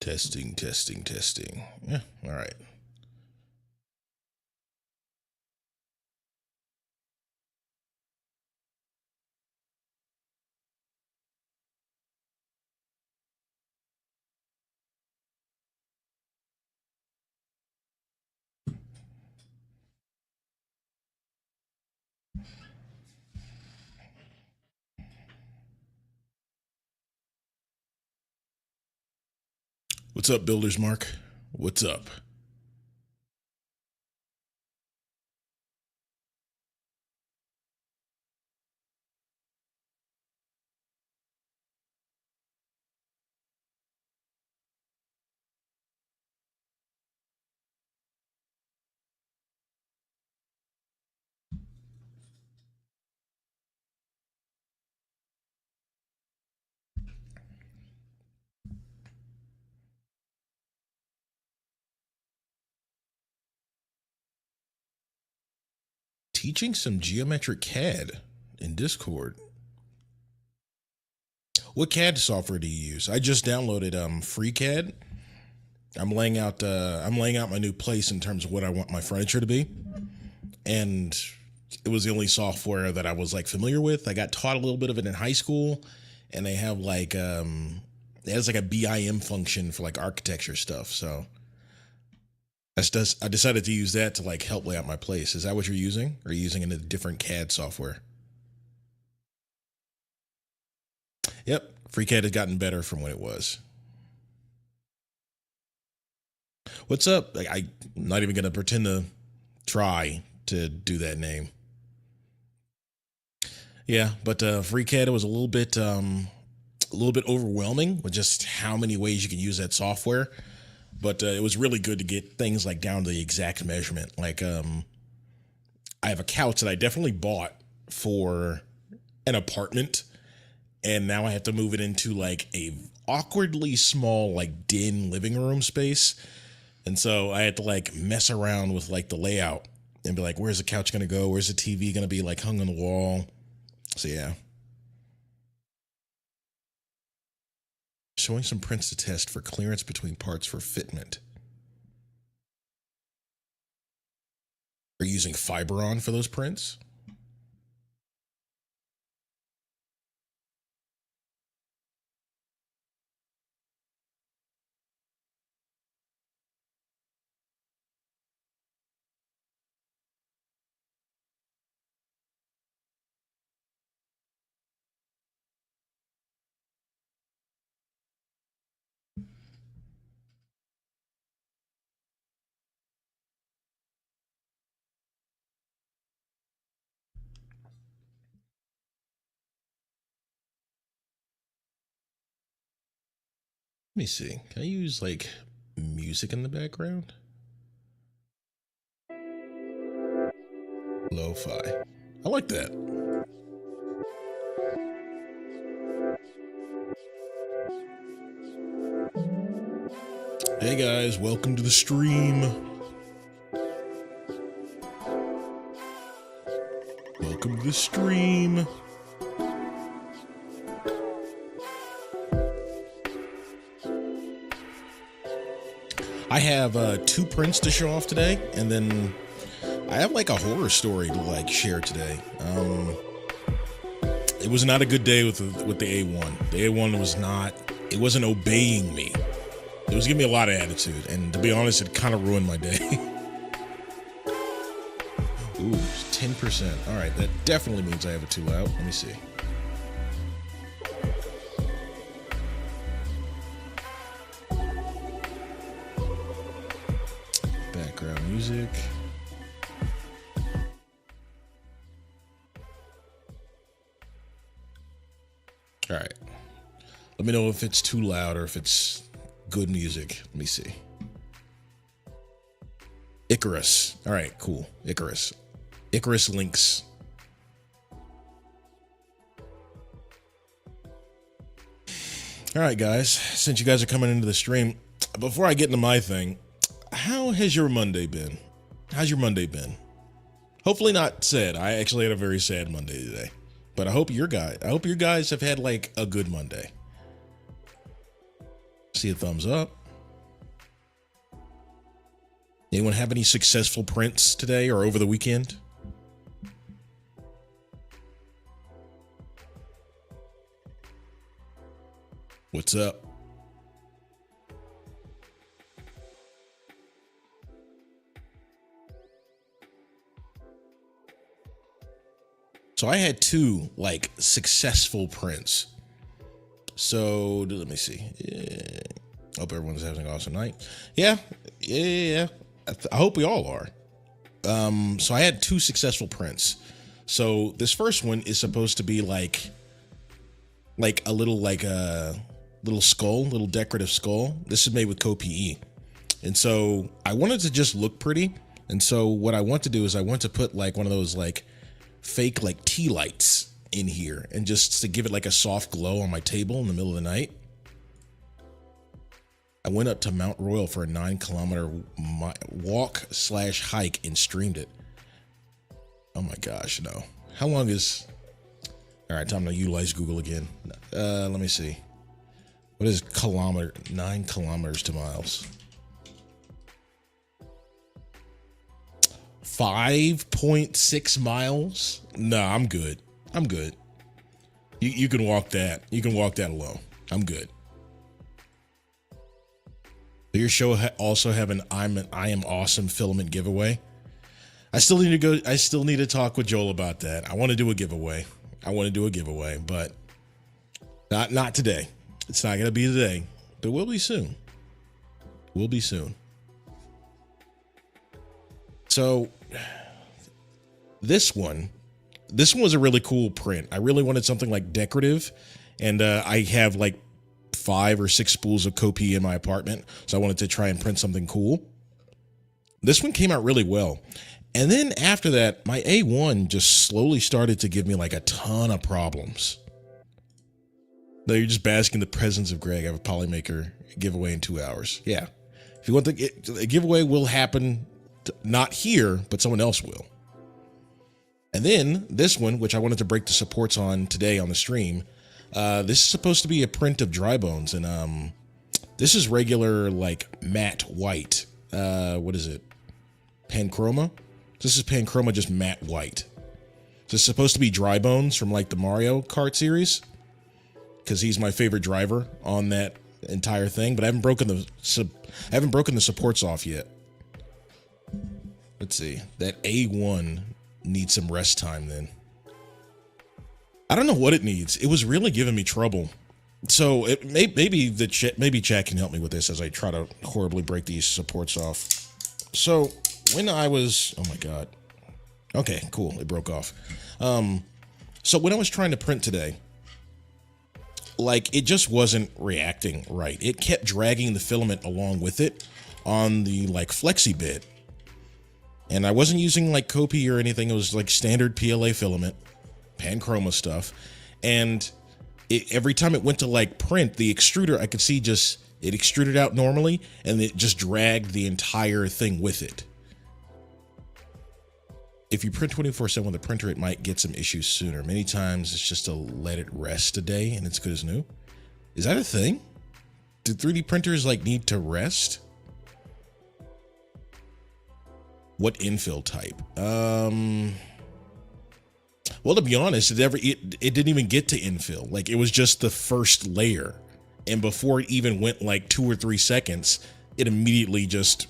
Testing, testing, testing. Yeah, all right. What's up, Builders Mark? What's up? Teaching some geometric CAD in Discord. What CAD software do you use? I just downloaded FreeCAD. I'm laying out my new place in terms of what I want my furniture to be. And it was the only software that I was like familiar with. I got taught a little bit of it in high school, and they have like it has like a BIM function for like architecture stuff. So I decided to use that to like help lay out my place. Is that what you're using? Or are you using a different CAD software? Yep, FreeCAD has gotten better from what it was. What's up? Like, I'm not even gonna pretend to try to do that name. Yeah, but FreeCAD was a little bit overwhelming with just how many ways you can use that software. But it was really good to get things like down to the exact measurement. Like I have a couch that I definitely bought for an apartment, and now I have to move it into like a awkwardly small like den living room space. And so I had to like mess around with like the layout and be like, where's the couch gonna go? Where's the TV gonna be like hung on the wall? So yeah. Showing some prints to test for clearance between parts for fitment. Are you using Fiberon for those prints? Let me see. Can I use like music in the background? Lo-fi. I like that. Hey guys, welcome to the stream. Welcome to the stream. I have two prints to show off today, and then I have like a horror story to like share today. It was not a good day with the A1. The A1 was not. It wasn't obeying me. It was giving me a lot of attitude, and to be honest, it kind of ruined my day. Ooh, 10%. All right, that definitely means I have it too loud. Let me see. Background music. All right. Let me know if it's too loud or if it's good music. Let me see. Icarus. All right, cool. Icarus. Icarus links. All right, guys. Since you guys are coming into the stream, before I get into my thing, how has your Monday been? How's your Monday been? Hopefully not sad. I actually had a very sad Monday today. But I hope your guys have had like a good Monday. See a thumbs up. Anyone have any successful prints today or over the weekend? What's up? So I had two like successful prints. So let me see. Yeah. Hope everyone's having an awesome night. Yeah. I hope we all are. So I had two successful prints. So this first one is supposed to be like a little skull, little decorative skull. This is made with CoPE. And so I wanted to just look pretty. And so what I want to do is I want to put like one of those like fake like tea lights in here and just to give it like a soft glow on my table in the middle of the night. I went up to Mount Royal for a 9-kilometer walk/hike and streamed it. Oh my gosh, no. How long is... All right, time to utilize Google again. Let me see. What is kilometer? 9 kilometers to miles. 5.6 miles? No, I'm good. I'm good. You can walk that. You can walk that alone. I'm good. Your show also have an I am awesome filament giveaway. I still need to talk with Joel about that. I want to do a giveaway. But not today. It's not going to be today, but it will be soon. So this one was a really cool print. I really wanted something like decorative, and I have like 5 or 6 spools of CoPE in my apartment, so I wanted to try and print something cool. This one came out really well. And then after that, my A1 just slowly started to give me like a ton of problems. No, you're just basking in the presence of Greg. I have a Polymaker giveaway in 2 hours. Yeah. If you want the giveaway will happen, not here, but someone else will. And then this one, which I wanted to break the supports on today on the stream, this is supposed to be a print of Dry Bones, and this is regular like matte white. What is it? Panchroma? This is Panchroma, just matte white. So it's supposed to be Dry Bones from like the Mario Kart series, because he's my favorite driver on that entire thing. But I haven't broken the supports off yet. Let's see. That A1 needs some rest time then. I don't know what it needs. It was really giving me trouble. So maybe chat can help me with this as I try to horribly break these supports off. So when I was, oh my God. Okay, cool. It broke off. So when I was trying to print today, like it just wasn't reacting right. It kept dragging the filament along with it on the like flexi bit. And I wasn't using like CoPE or anything. It was like standard PLA filament, Panchroma stuff. And every time it went to like print, the extruder, I could see just, it extruded out normally and it just dragged the entire thing with it. If you print 24/7 with a printer, it might get some issues sooner. Many times it's just to let it rest a day and it's good as new. Is that a thing? Do 3D printers like need to rest? What infill type? Well, to be honest, it didn't even get to infill. Like it was just the first layer. And before it even went like 2 or 3 seconds, it immediately just,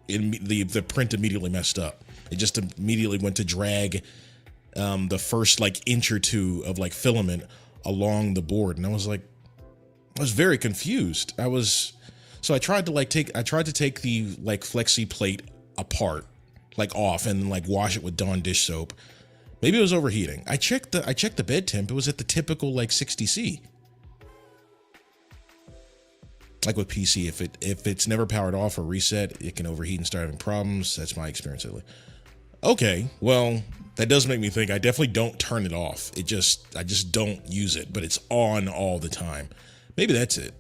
the print immediately messed up. It just immediately went to drag the first like inch or two of like filament along the board. And I was very confused. So I tried to take the like flexi plate apart, like off, and like wash it with Dawn dish soap. Maybe it was overheating. I checked the bed temp. It was at the typical like 60°C. Like with PC, if it's never powered off or reset, it can overheat and start having problems. That's my experience lately. Okay, well, that does make me think I definitely don't turn it off. I just don't use it, but it's on all the time. Maybe that's it.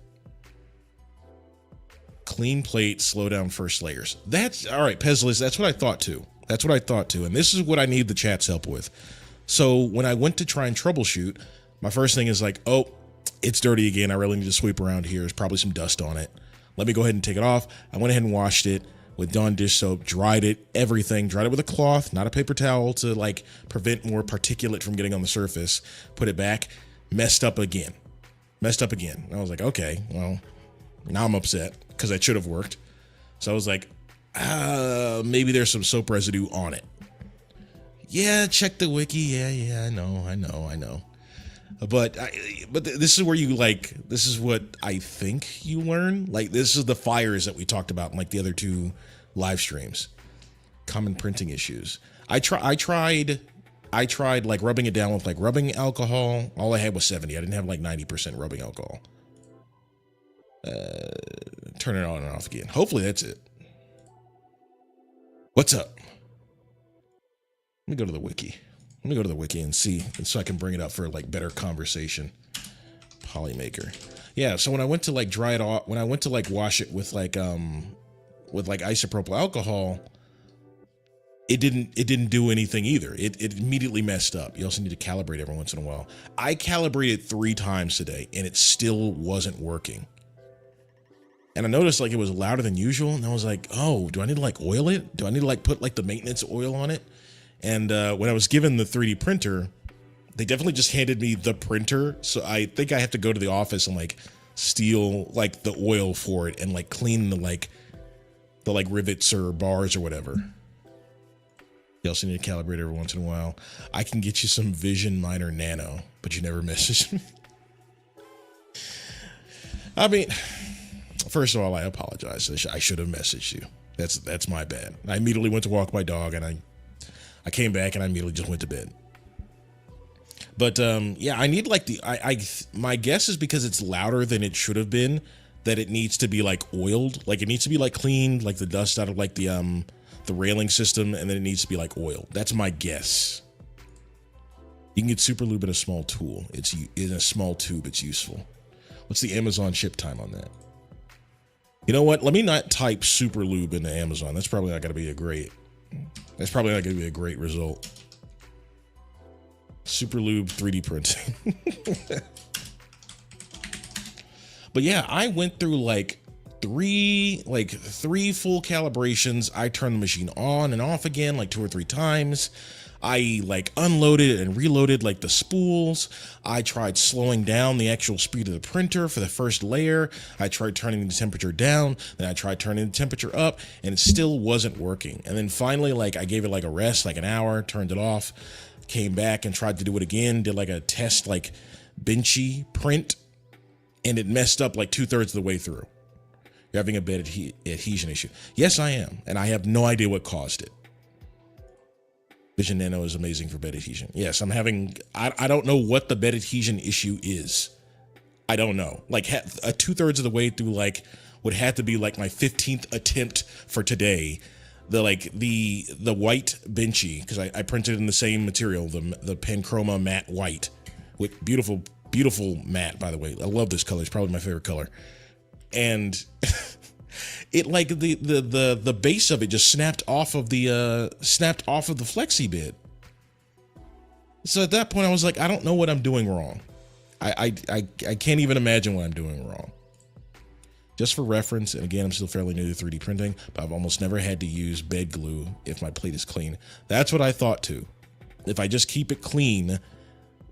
Clean plate, slow down first layers. That's all right, Pezlis. That's what I thought too. And this is what I need the chat's help with. So when I went to try and troubleshoot, my first thing is like, oh, it's dirty again. I really need to sweep around here. There's probably some dust on it. Let me go ahead and take it off. I went ahead and washed it, with Dawn dish soap, dried it, everything, dried it with a cloth, not a paper towel to like prevent more particulate from getting on the surface, put it back, messed up again. And I was like, okay, well, now I'm upset because that should have worked. So I was like, maybe there's some soap residue on it. Yeah, check the wiki. Yeah, I know. But this is where you like, this is what I think you learn. Like, this is the fires that we talked about in like the other two live streams. Common printing issues. I tried like rubbing it down with like rubbing alcohol. All I had was 70. I didn't have like 90% rubbing alcohol. Turn it on and off again. Hopefully that's it. What's up? Let me go to the wiki and see, and so I can bring it up for like better conversation. Polymaker. Yeah, so when I went to like dry it off, when I went to like wash it with like isopropyl alcohol, it didn't do anything either. It immediately messed up. You also need to calibrate every once in a while. I calibrated 3 times today and it still wasn't working. And I noticed like it was louder than usual, and I was like, oh, do I need to like oil it? Do I need to like put like the maintenance oil on it? And when I was given the 3D printer, they definitely just handed me the printer. So I think I have to go to the office and like steal like the oil for it and like clean the like rivets or bars or whatever. You also need to calibrate every once in a while. I can get you some Vision Miner Nano, but you never messaged me. I mean, first of all, I apologize. I should have messaged you. That's my bad. I immediately went to walk my dog and I came back and I immediately just went to bed. But yeah, I need like my guess is because it's louder than it should have been, that it needs to be like oiled. Like it needs to be like cleaned, like the dust out of like the railing system, and then it needs to be like oiled. That's my guess. You can get super lube in a small tool. It's in a small tube. It's useful. What's the Amazon ship time on that? You know what? Let me not type super lube into Amazon. That's probably not going to be a great result. Super lube 3D printing. But yeah, I went through like three full calibrations. I turned the machine on and off again like 2 or 3 times. I like unloaded and reloaded like the spools. I tried slowing down the actual speed of the printer for the first layer. I tried turning the temperature down, then I tried turning the temperature up, and it still wasn't working. And then finally, like I gave it like a rest, like an hour, turned it off, came back and tried to do it again, did like a test like benchy print, and it messed up like 2/3 of the way through. You're having a bed adhesion issue. Yes, I am, and I have no idea what caused it. Vision Nano is amazing for bed adhesion. Yes, I'm having, I don't know what the bed adhesion issue is. I don't know. Like a 2/3 of the way through, like would have to be like my 15th attempt for today. The white benchy, because I printed in the same material, the Panchroma matte white, with beautiful matte, by the way. I love this color. It's probably my favorite color. And it like the base of it just snapped off of the flexi bit. So at that point I was like, I don't know what I'm doing wrong. I can't even imagine what I'm doing wrong. Just for reference, and again, I'm still fairly new to 3D printing, but I've almost never had to use bed glue if my plate is clean. That's what I thought too. If I just keep it clean,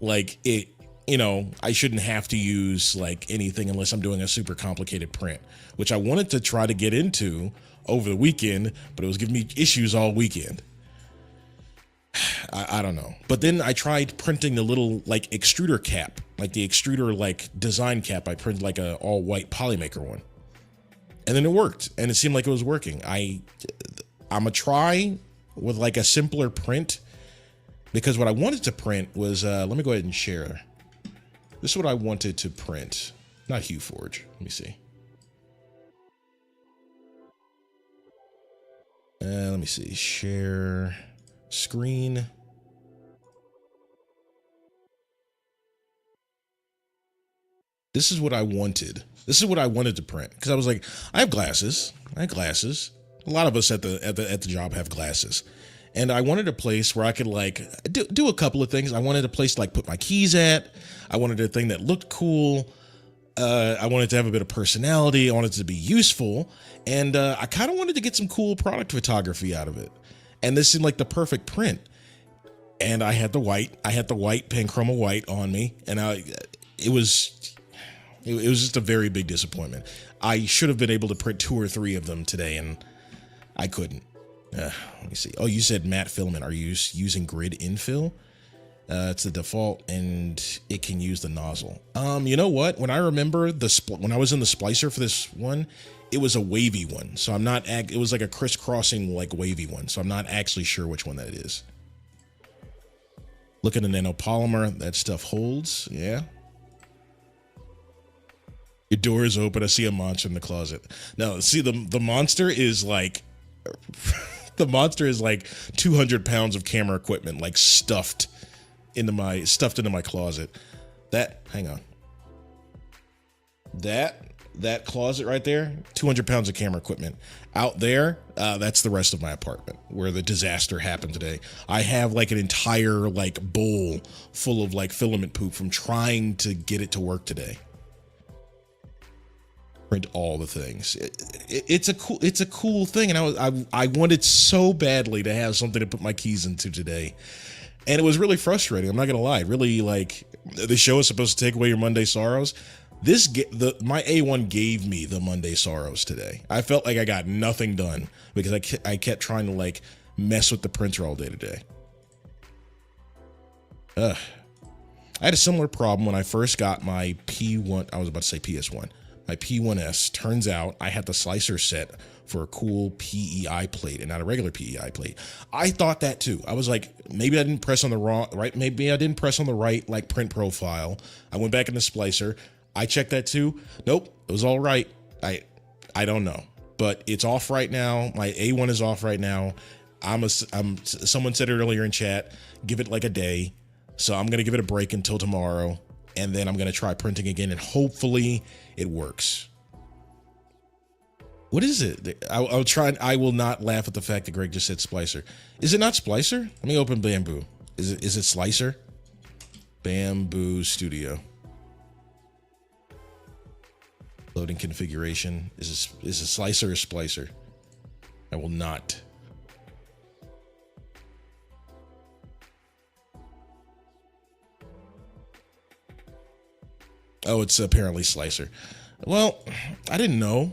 like it, you know, I shouldn't have to use like anything unless I'm doing a super complicated print, which I wanted to try to get into over the weekend, but it was giving me issues all weekend. I don't know. But then I tried printing the little like extruder cap, like the extruder like design cap. I printed like a all white Polymaker one, and then it worked, and it seemed like it was working. I'm gonna try with like a simpler print, because what I wanted to print was let me go ahead and share. This is what I wanted to print, not HueForge. Let me see. Let me see. Share screen. This is what I wanted. This is what I wanted to print, because I was like, I have glasses. A lot of us at the job have glasses. And I wanted a place where I could like do a couple of things. I wanted a place to like put my keys at. I wanted a thing that looked cool. I wanted to have a bit of personality. I wanted it to be useful, and I kind of wanted to get some cool product photography out of it. And this seemed like the perfect print. And I had the white Panchroma white on me, and it was just a very big disappointment. I should have been able to print 2 or 3 of them today, and I couldn't. Let me see. Oh, you said matte filament. Are you using grid infill? It's the default, and it can use the nozzle. You know what? When I remember when I was in the splicer for this one, it was a wavy one. So I'm not. It was like a crisscrossing, like wavy one. So I'm not actually sure which one that is. Look at the nanopolymer. That stuff holds. Yeah. Your door is open. I see a monster in the closet. No, see the monster is like. The monster is like 200 pounds of camera equipment, like stuffed into my closet. Hang on. That closet right there, 200 pounds of camera equipment. Out there, that's the rest of my apartment where the disaster happened today. I have like an entire like bowl full of like filament poop from trying to get it to work today. Print all the things. It's a cool thing, and I wanted so badly to have something to put my keys into today. And it was really frustrating. I'm not gonna lie. Really, like, the show is supposed to take away your Monday sorrows. My A1 gave me the Monday sorrows today. I felt like I got nothing done because I kept trying to like mess with the printer all day today. I had a similar problem when I first got my P1. I was about to say PS1. My P1S. Turns out I had the slicer set for a cool PEI plate and not a regular PEI plate. I thought that too. I was like, maybe I didn't press on the right like print profile. I went back in the splicer. I checked that too. Nope, it was all right. I don't know, but it's off right now. My A1 is off right now. Someone said it earlier in chat, give it like a day. So I'm gonna give it a break until tomorrow, and then I'm gonna try printing again, and hopefully it works. What is it? I'll try. I will not laugh at the fact that Greg just said splicer. Is it not splicer? Let me open Bamboo. Is it slicer? Bamboo Studio. Loading configuration. Is it slicer or splicer? I will not. Oh, it's apparently slicer. Well, I didn't know.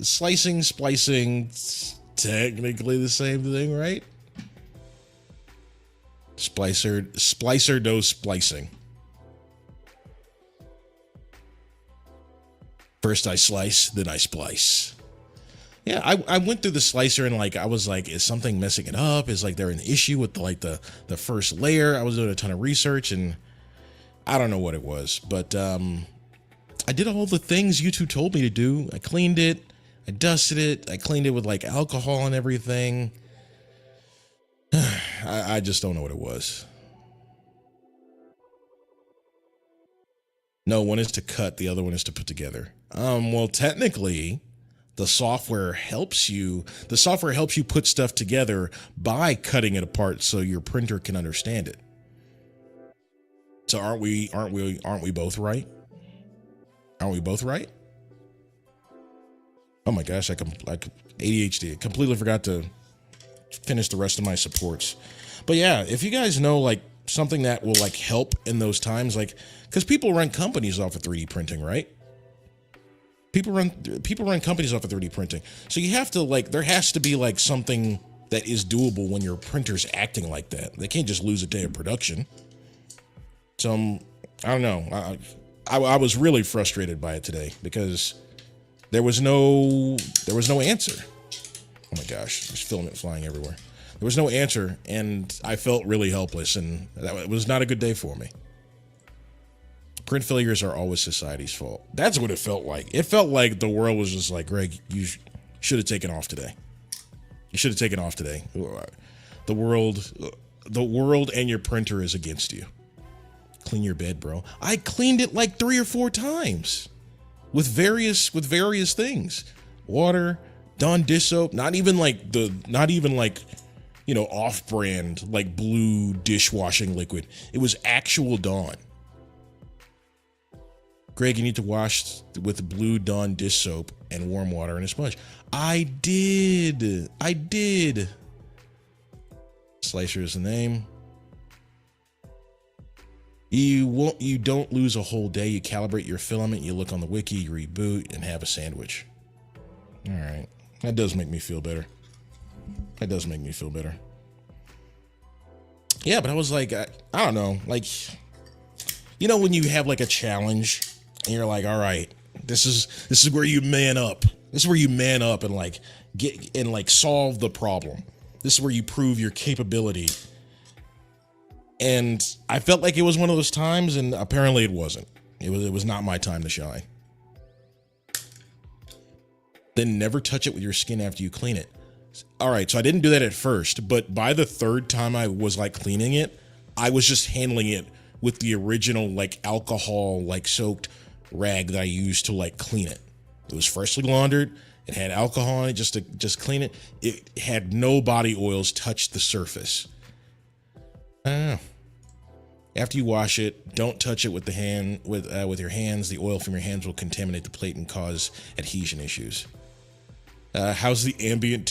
Slicing, splicing, technically the same thing, right? Splicer knows splicing. First I slice, then I splice. Yeah, I went through the slicer and like I was like, is something messing it up? Is like there an issue with the first layer? I was doing a ton of research and I don't know what it was, but I did all the things you two told me to do. I cleaned it, I dusted it, I cleaned it with like alcohol and everything. I just don't know what it was. No, one is to cut, the other one is to put together. Well, technically, the software helps you put stuff together by cutting it apart so your printer can understand it. So aren't we both right? Aren't we both right? Oh my gosh, I ADHD. I completely forgot to finish the rest of my supports. But yeah, if you guys know like something that will like help in those times, like, because people run companies off of 3D printing, right? People run companies off of 3D printing. So you have to like, there has to be like something that is doable when your printer's acting like that. They can't just lose a day of production. So I don't know. I was really frustrated by it today because there was no answer. Oh my gosh, there's filament flying everywhere. There was no answer, and I felt really helpless, and that was not a good day for me. Print failures are always society's fault. That's what it felt like. It felt like the world was just like, Greg, you should have taken off today. You should have taken off today. The world and your printer is against you. Clean your bed, bro. I cleaned it like 3 or 4 times with various things. Water, Dawn dish soap, not even like off-brand like blue dishwashing liquid. It was actual Dawn. Greg, you need to wash with Blue Dawn dish soap and warm water and a sponge. I did. Slicer is the name. You don't lose a whole day. You calibrate your filament, you look on the wiki, you reboot, and have a sandwich. All right. That does make me feel better. Yeah, but I was like, I don't know, like, you know, when you have like a challenge and you're like, all right, this is where you man up. This is where you man up and like get and like solve the problem. This is where you prove your capability. And I felt like it was one of those times, and apparently it wasn't. It was not my time to shine. Then never touch it with your skin after you clean it. All right, so I didn't do that at first, but by the third time I was like cleaning it, I was just handling it with the original like alcohol like soaked rag that I used to like clean it. It was freshly laundered. It had alcohol on it just to clean it. It had no body oils touch the surface. I don't know. After you wash it, don't touch it with your hands. The oil from your hands will contaminate the plate and cause adhesion issues. How's the ambient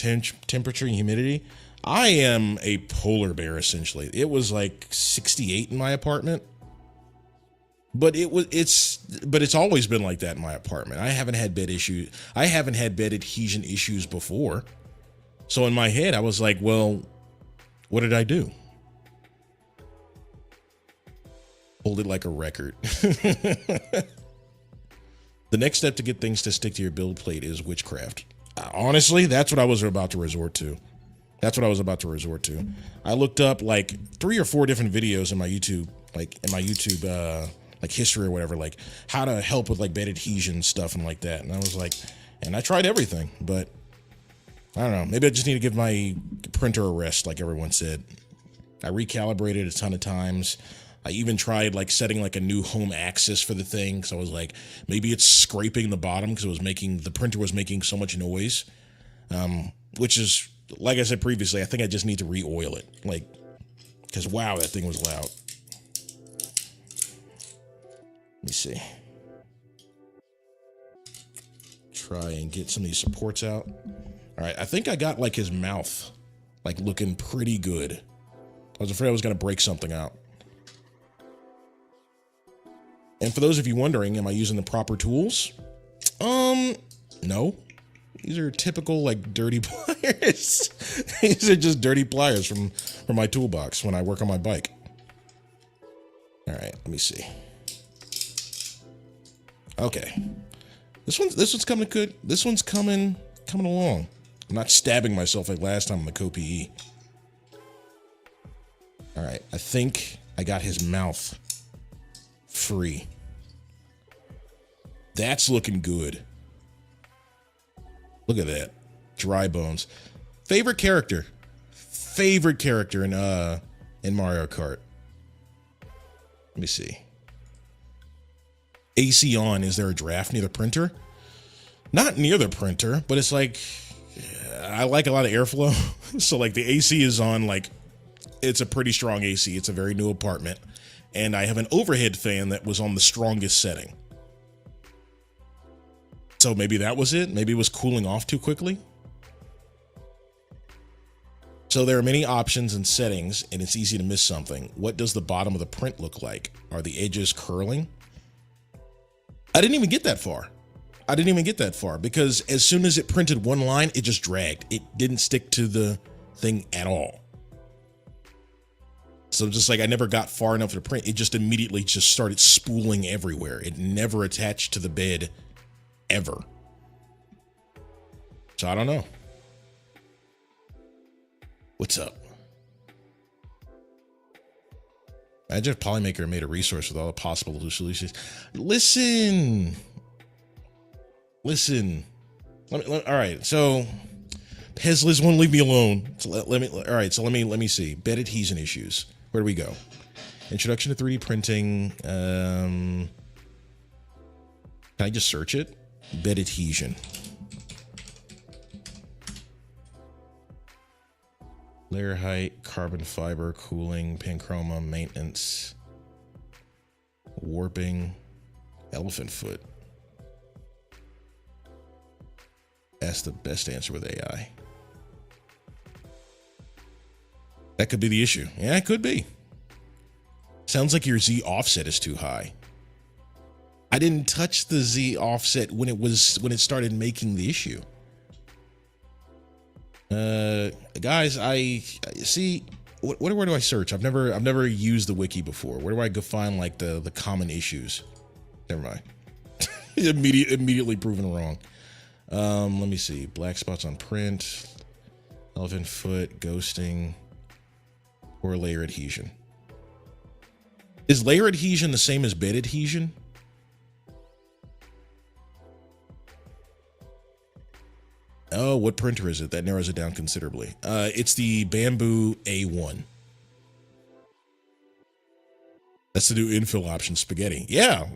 temperature and humidity? I am a polar bear essentially. It was like 68 in my apartment, but it's always been like that in my apartment. I haven't had bed adhesion issues before. So in my head, I was like, well, what did I do? Hold it like a record. The next step to get things to stick to your build plate is witchcraft. Honestly, that's what I was about to resort to. I looked up like 3 or 4 different videos in my YouTube, like history or whatever, like how to help with like bed adhesion stuff and like that. And I was like, and I tried everything, but I don't know. Maybe I just need to give my printer a rest, like everyone said. I recalibrated a ton of times. I even tried like setting like a new home axis for the thing, because I was like, maybe it's scraping the bottom because the printer was making so much noise. Which is, like I said previously, I think I just need to re-oil it, like, because wow, that thing was loud. Let me see. Try and get some of these supports out. All right, I think I got like his mouth like looking pretty good. I was afraid I was gonna break something out. And for those of you wondering, am I using the proper tools? No. These are typical like dirty pliers. These are just dirty pliers from my toolbox when I work on my bike. All right, let me see. Okay. This one's coming good. This one's coming along. I'm not stabbing myself like last time on the CoPE. All right, I think I got his mouth free. That's looking good. Look at that. Dry bones. Favorite character in Mario Kart. Let me see. AC on. Is there a draft near the printer? Not near the printer, but it's like, I like a lot of airflow. So like the AC is on, like it's a pretty strong AC. It's a very new apartment. And I have an overhead fan that was on the strongest setting. So maybe that was it. Maybe it was cooling off too quickly. So there are many options and settings, and it's easy to miss something. What does the bottom of the print look like? Are the edges curling? I didn't even get that far because as soon as it printed one line, it just dragged. It didn't stick to the thing at all. So just like I never got far enough to print, it just immediately just started spooling everywhere. It never attached to the bed ever. So I don't know. What's up? Imagine if Polymaker made a resource with all the possible solutions. Listen. All right, so Pezliz won't leave me alone. So let me see. Bed adhesion issues. Where do we go? Introduction to 3D printing. Can I just search it? Bed adhesion. Layer height, carbon fiber, cooling, panchroma, maintenance, warping. Elephant foot. That's the best answer with AI. That could be the issue. Yeah, it could be. Sounds like your Z offset is too high. I didn't touch the Z offset when it started making the issue. Guys, I see. Where do I search? I've never used the wiki before. Where do I go find like the common issues? Never mind. Immediately proven wrong. Let me see. Black spots on print, elephant foot, ghosting, or layer adhesion. Is layer adhesion the same as bed adhesion? Oh, what printer is it? That narrows it down considerably. It's the Bamboo A1. That's the new infill option, spaghetti. Yeah,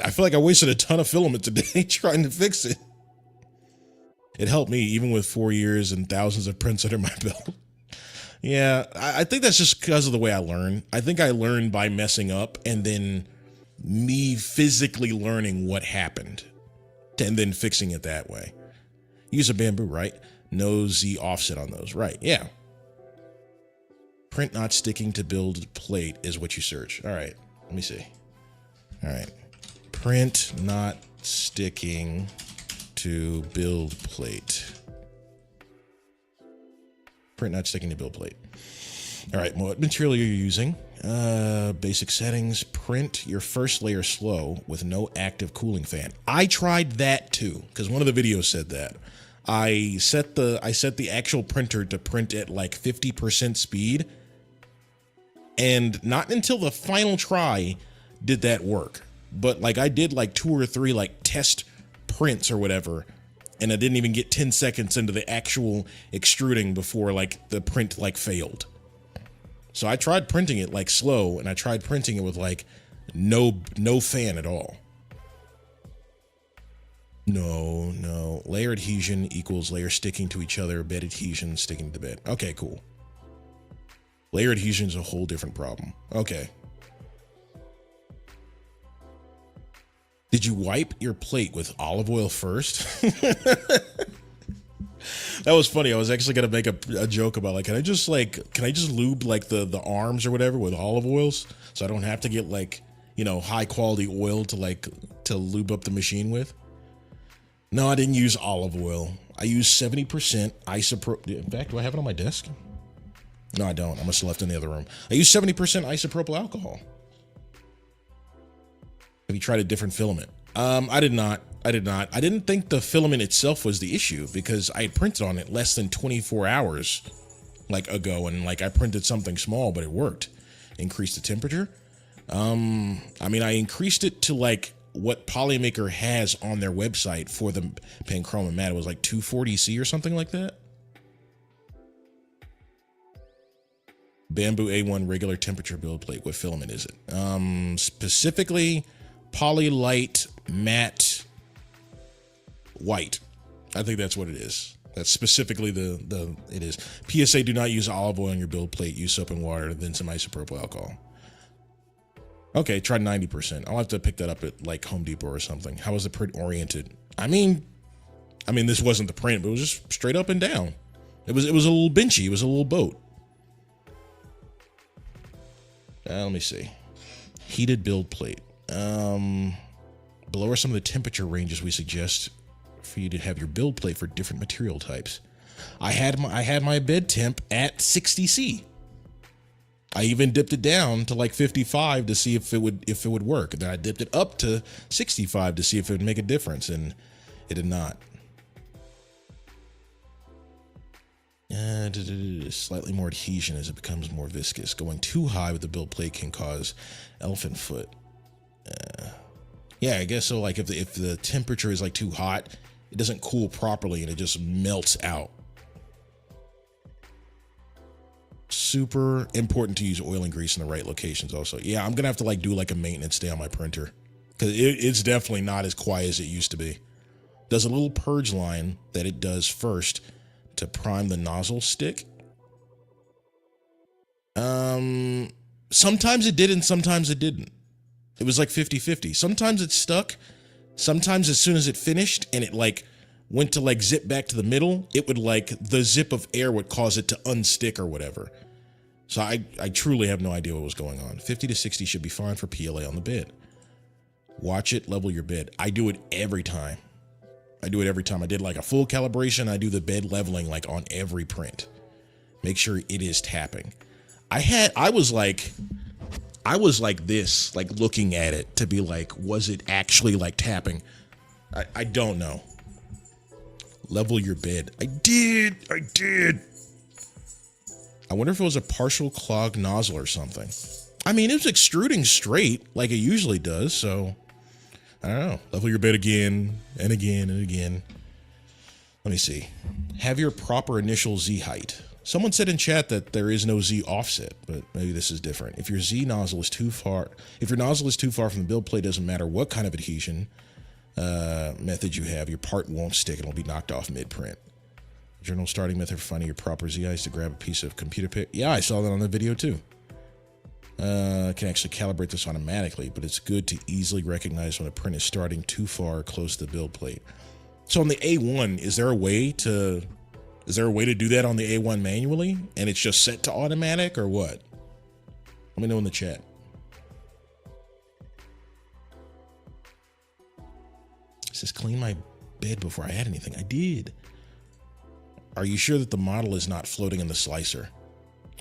I feel like I wasted a ton of filament today trying to fix it. It helped me, even with 4 years and thousands of prints under my belt. Yeah, I think that's just because of the way I learn. I think I learned by messing up and then me physically learning what happened and then fixing it that way. Use a Bamboo, right? No Z offset on those, right? Yeah. Print not sticking to build plate is what you search. All right, let me see. All right, print not sticking to build plate. Print not sticking to build plate. All right, what material you're using? Basic settings. Print your first layer slow with no active cooling fan. I tried that too because one of the videos said that. I set the actual printer to print at like 50% speed, and not until the final try did that work. But like I did like 2 or 3 like test prints or whatever, and I didn't even get 10 seconds into the actual extruding before like the print like failed. So I tried printing it like slow, and I tried printing it with like no fan at all. No. Layer adhesion equals layer sticking to each other, bed adhesion sticking to the bed. Okay, cool. Layer adhesion is a whole different problem. Okay. Did you wipe your plate with olive oil first? That was funny. I was actually gonna make a joke about like, can I just lube like the arms or whatever with olive oils so I don't have to get like, you know, high quality oil to lube up the machine with? No, I didn't use olive oil. I used 70% isopropyl. In fact, do I have it on my desk? No, I don't. I must have left it in the other room. I used 70% isopropyl alcohol. Have you tried a different filament? I did not. I didn't think the filament itself was the issue because I had printed on it less than 24 hours like ago, and like I printed something small, but it worked. Increased the temperature. I mean, I increased it to like what Polymaker has on their website for the Panchroma matte. It was like 240C or something like that. Bamboo A1 regular temperature build plate. What filament is it? Specifically Polylite matte white. I think that's what it is. That's specifically it is. PSA: do not use olive oil on your build plate. Use soap and water, then some isopropyl alcohol. Okay, try 90%. I'll have to pick that up at like Home Depot or something. How was the print oriented? I mean, this wasn't the print, but it was just straight up and down. It was a little benchy. It was a little boat. Let me see. Heated build plate. Below are some of the temperature ranges we suggest for you to have your build plate for different material types. I had my bed temp at 60C. I even dipped it down to like 55 to see if it would work. And then I dipped it up to 65 to see if it would make a difference, and it did not. Slightly more adhesion as it becomes more viscous. Going too high with the build plate can cause elephant foot. Yeah, I guess so. Like if the temperature is like too hot, it doesn't cool properly and it just melts out. Super important to use oil and grease in the right locations also. Yeah, I'm gonna have to like do like a maintenance day on my printer because it's definitely not as quiet as it used to be. Does a little purge line that it does first to prime the nozzle stick. Sometimes it did and sometimes it didn't. It was like 50-50. Sometimes it stuck. Sometimes as soon as it finished and it like went to like zip back to the middle, it would like the zip of air would cause it to unstick or whatever. So I truly have no idea what was going on. 50 to 60 should be fine for PLA on the bed. Watch it, level your bed. I do it every time. I do it every time. I did like a full calibration. I do the bed leveling like on every print. Make sure it is tapping. I was like this, like looking at it to be like, was it actually like tapping? I don't know. Level your bed. I did. I wonder if it was a partial clogged nozzle or something. I mean, it was extruding straight like it usually does, so I don't know. Level your bed again and again and again. Let me see. Have your proper initial Z height. Someone said in chat that there is no Z offset, but maybe this is different. If your nozzle is too far from the build plate, doesn't matter what kind of adhesion method you have, your part won't stick and it'll be knocked off mid-print. General starting method for finding your proper Z height is to grab a piece of computer pick. Yeah, I saw that on the video too. Can actually calibrate this automatically, but it's good to easily recognize when a print is starting too far close to the build plate. So on the A1, is there a way to do that on the A1 manually and it's just set to automatic or what? Let me know in the chat. It says clean my bed before I add anything. I did. Are you sure that the model is not floating in the slicer?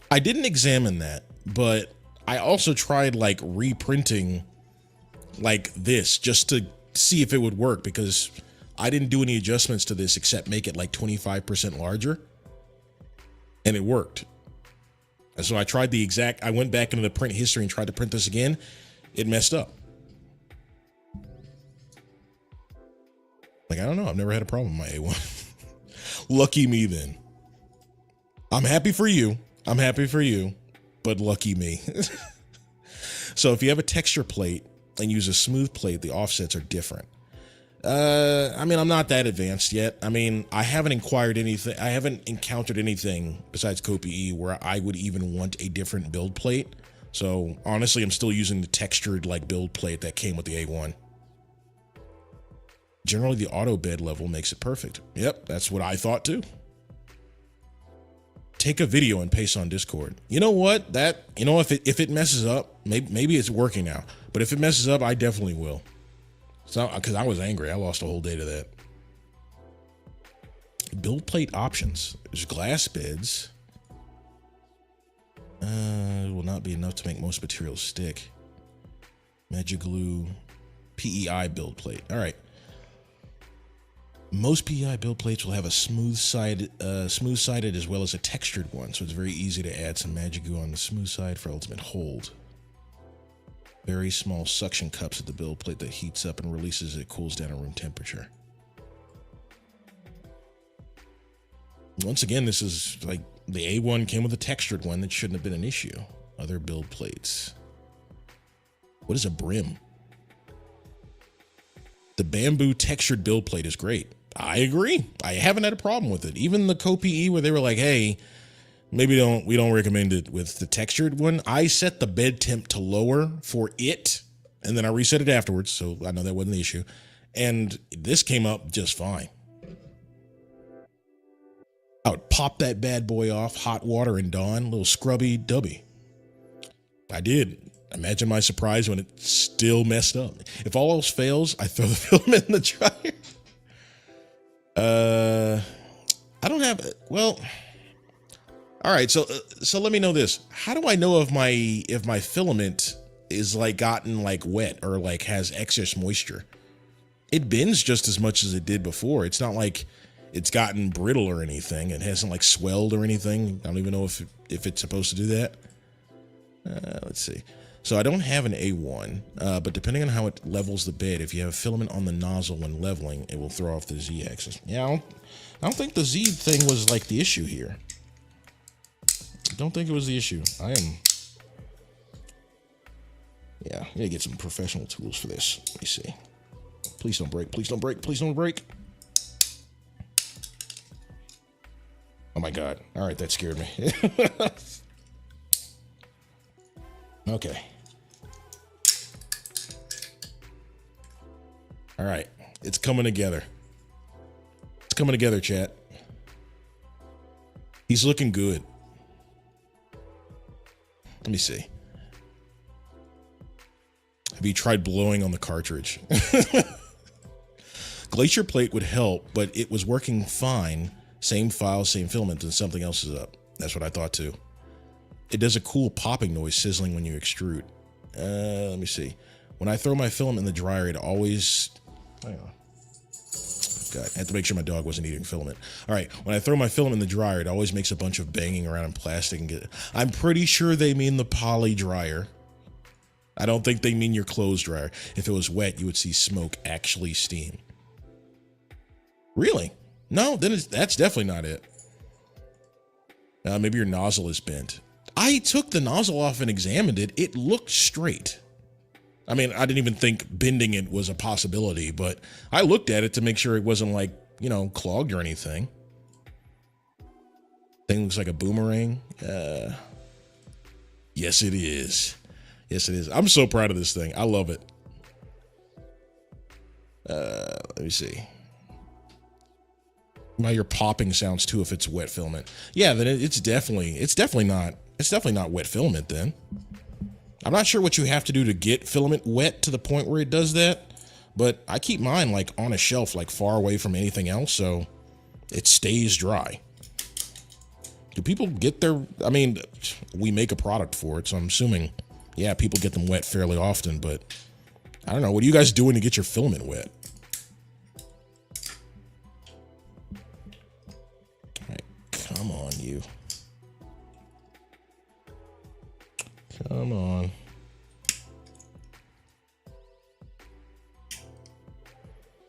I didn't examine that, but I also tried like reprinting like this just to see if it would work because I didn't do any adjustments to this except make it like 25% larger and it worked. And so I went back into the print history and tried to print this again. It messed up. Like, I don't know. I've never had a problem with my A1. Lucky me then. I'm happy for you. But lucky me. So if you have a texture plate and use a smooth plate, the offsets are different. I mean, I'm not that advanced yet. I mean, I haven't encountered anything besides CoPE where I would even want a different build plate. So honestly, I'm still using the textured like build plate that came with the A1. Generally, the auto bed level makes it perfect. Yep, that's what I thought too. Take a video and paste on Discord. You know what? If it messes up, maybe it's working now. But if it messes up, I definitely will. So, because I was angry, I lost a whole day to that. Build plate options. There's glass beds. It will not be enough to make most materials stick. Magic glue, PEI build plate. All right. Most PEI build plates will have a smooth-sided as well as a textured one, so it's very easy to add some magic glue on the smooth side for ultimate hold. Very small suction cups at the build plate that heats up and releases as it cools down at room temperature. Once again, this is like the A1 came with a textured one that shouldn't have been an issue. Other build plates. What is a brim? The bamboo textured build plate is great. I agree. I haven't had a problem with it. Even the CoPE where they were like, hey, maybe we don't recommend it with the textured one. I set the bed temp to lower for it, and then I reset it afterwards, so I know that wasn't the issue. And this came up just fine. I would pop that bad boy off, hot water and Dawn, little scrubby dubby. I did. Imagine my surprise when it still messed up. If all else fails, I throw the filament in the dryer. I don't have, well, all right. So let me know this. How do I know if my filament is like gotten like wet or like has excess moisture? It bends just as much as it did before. It's not like it's gotten brittle or anything. It hasn't like swelled or anything. I don't even know if it's supposed to do that. Let's see. So I don't have an A1, but depending on how it levels the bed, if you have a filament on the nozzle when leveling, it will throw off the Z axis. Yeah, I don't think the Z thing was like the issue here. I don't think it was the issue. Yeah, I gotta get some professional tools for this. Let me see. Please don't break, please don't break, please don't break. Oh my God. All right, that scared me. Okay. All right, it's coming together. It's coming together, chat. He's looking good. Let me see. Have you tried blowing on the cartridge? Glacier plate would help, but it was working fine. Same file, same filament, and something else is up. That's what I thought too. It does a cool popping noise sizzling when you extrude. Let me see. When I throw my filament in the dryer, it always... Hang on. God, I had to make sure my dog wasn't eating filament. All right, when I throw my filament in the dryer, it always makes a bunch of banging around in plastic and get... I'm pretty sure they mean the poly dryer. I don't think they mean your clothes dryer. If it was wet, you would see smoke, actually steam. Really? No, then that's definitely not it. Maybe your nozzle is bent. I took the nozzle off and examined it. It looked straight. I mean, I didn't even think bending it was a possibility, but I looked at it to make sure it wasn't like, you know, clogged or anything. Thing looks like a boomerang. Yes, it is. Yes, it is. I'm so proud of this thing. I love it. Let me see. Now your popping sounds too if it's wet filament. Yeah, then it's definitely not wet filament then. I'm not sure what you have to do to get filament wet to the point where it does that, but I keep mine like on a shelf, like far away from anything else, so it stays dry. Do people get their, I mean, we make a product for it, so I'm assuming, yeah, people get them wet fairly often, but I don't know. What are you guys doing to get your filament wet? All right, come on, you. Come on.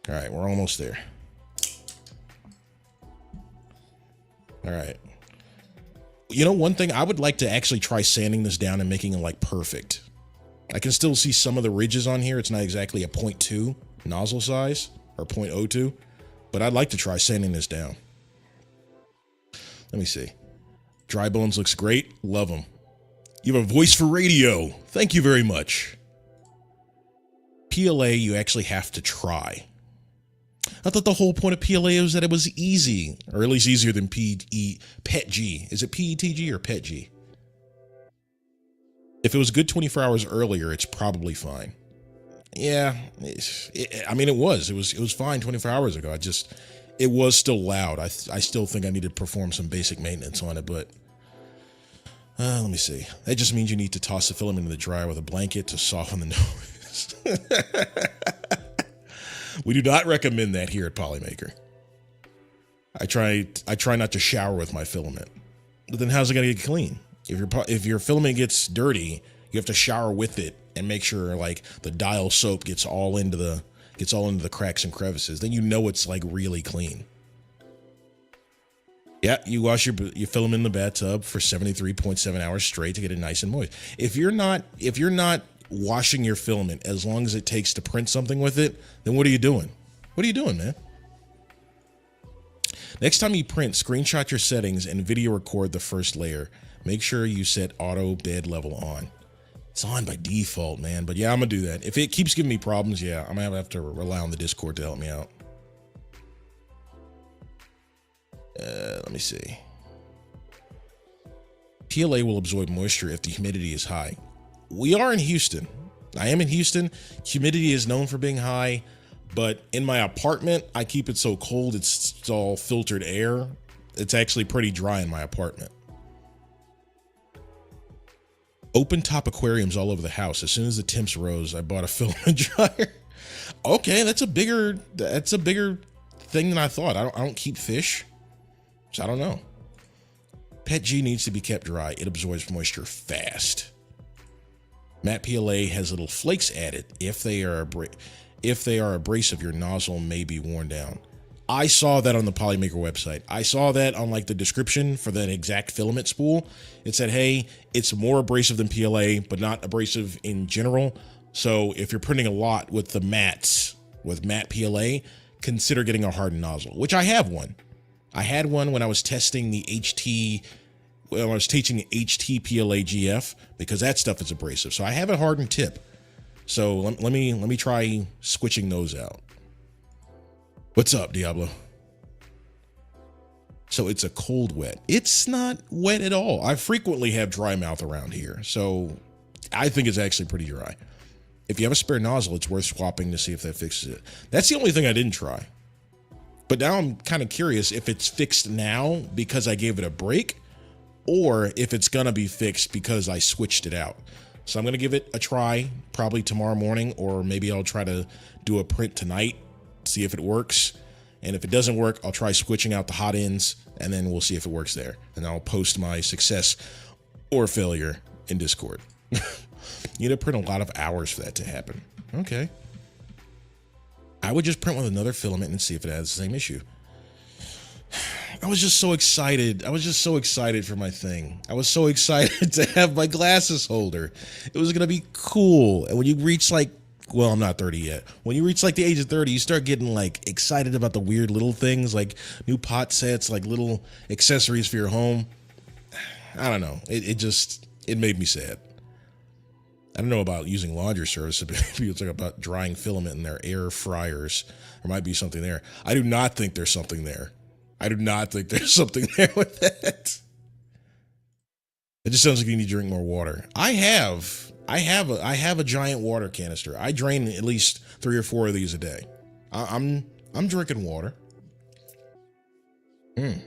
All right, we're almost there. All right. You know, one thing I would like to actually try sanding this down and making it like perfect. I can still see some of the ridges on here. It's not exactly a 0.2 nozzle size or 0.02, but I'd like to try sanding this down. Let me see. Dry Bones looks great. Love them. You have a voice for radio. Thank you very much. PLA, you actually have to try. I thought the whole point of PLA was that it was easy, or at least easier than PETG. Is it PETG or PETG? If it was good 24 hours earlier, it's probably fine. Yeah, I mean, it was fine 24 hours ago. It was still loud. I still think I need to perform some basic maintenance on it, but let me see. That just means you need to toss the filament in the dryer with a blanket to soften the noise. We do not recommend that here at Polymaker. I try not to shower with my filament. But then how's it gonna get clean? If your filament gets dirty, you have to shower with it and make sure like the dial soap gets all into the cracks and crevices. Then you know it's like really clean. Yeah, you wash your filament in the bathtub for 73.7 hours straight to get it nice and moist. If you're not washing your filament as long as it takes to print something with it, then what are you doing? What are you doing, man? Next time you print, screenshot your settings and video record the first layer. Make sure you set auto bed level on. It's on by default, man. But yeah, I'm gonna do that. If it keeps giving me problems, yeah, I'm gonna have to rely on the Discord to help me out. Let me see. PLA will absorb moisture if the humidity is high. We are in Houston. I am in Houston. Humidity is known for being high, but in my apartment, I keep it so cold, it's all filtered air. It's actually pretty dry in my apartment. Open top aquariums all over the house. As soon as the temps rose, I bought a filament dryer. Okay, that's a bigger thing than I thought. I don't keep fish, so I don't know. PETG needs to be kept dry. It absorbs moisture fast. Matte PLA has little flakes added. If they are abrasive, your nozzle may be worn down. I saw that on the Polymaker website. I saw that on like the description for that exact filament spool. It said, hey, it's more abrasive than PLA, but not abrasive in general. So if you're printing a lot with the mattes, with matte PLA, consider getting a hardened nozzle, which I have one. I had one when I was testing the HT, when I was teaching the HT PLA GF, because that stuff is abrasive. So I have a hardened tip. So let me try switching those out. What's up, Diablo? So it's a cold wet. It's not wet at all. I frequently have dry mouth around here, so I think it's actually pretty dry. If you have a spare nozzle, it's worth swapping to see if that fixes it. That's the only thing I didn't try. But now I'm kind of curious if it's fixed now because I gave it a break, or if it's gonna be fixed because I switched it out. So I'm gonna give it a try probably tomorrow morning, or maybe I'll try to do a print tonight, see if it works. And if it doesn't work, I'll try switching out the hot ends, and then we'll see if it works there. And I'll post my success or failure in Discord. You need to print a lot of hours for that to happen. Okay. I would just print with another filament and see if it has the same issue. I was just so excited. I was just so excited for my thing. I was so excited to have my glasses holder. It was going to be cool. And when you reach like, well, I'm not 30 yet. When you reach like the age of 30, you start getting like excited about the weird little things like new pot sets, like little accessories for your home. I don't know. It made me sad. I don't know about using laundry service. People talk about drying filament in their air fryers. There might be something there. I do not think there's something there. I do not think there's something there with that. It just sounds like you need to drink more water. I have a giant water canister. I drain at least 3 or 4 of these a day. I'm drinking water. Let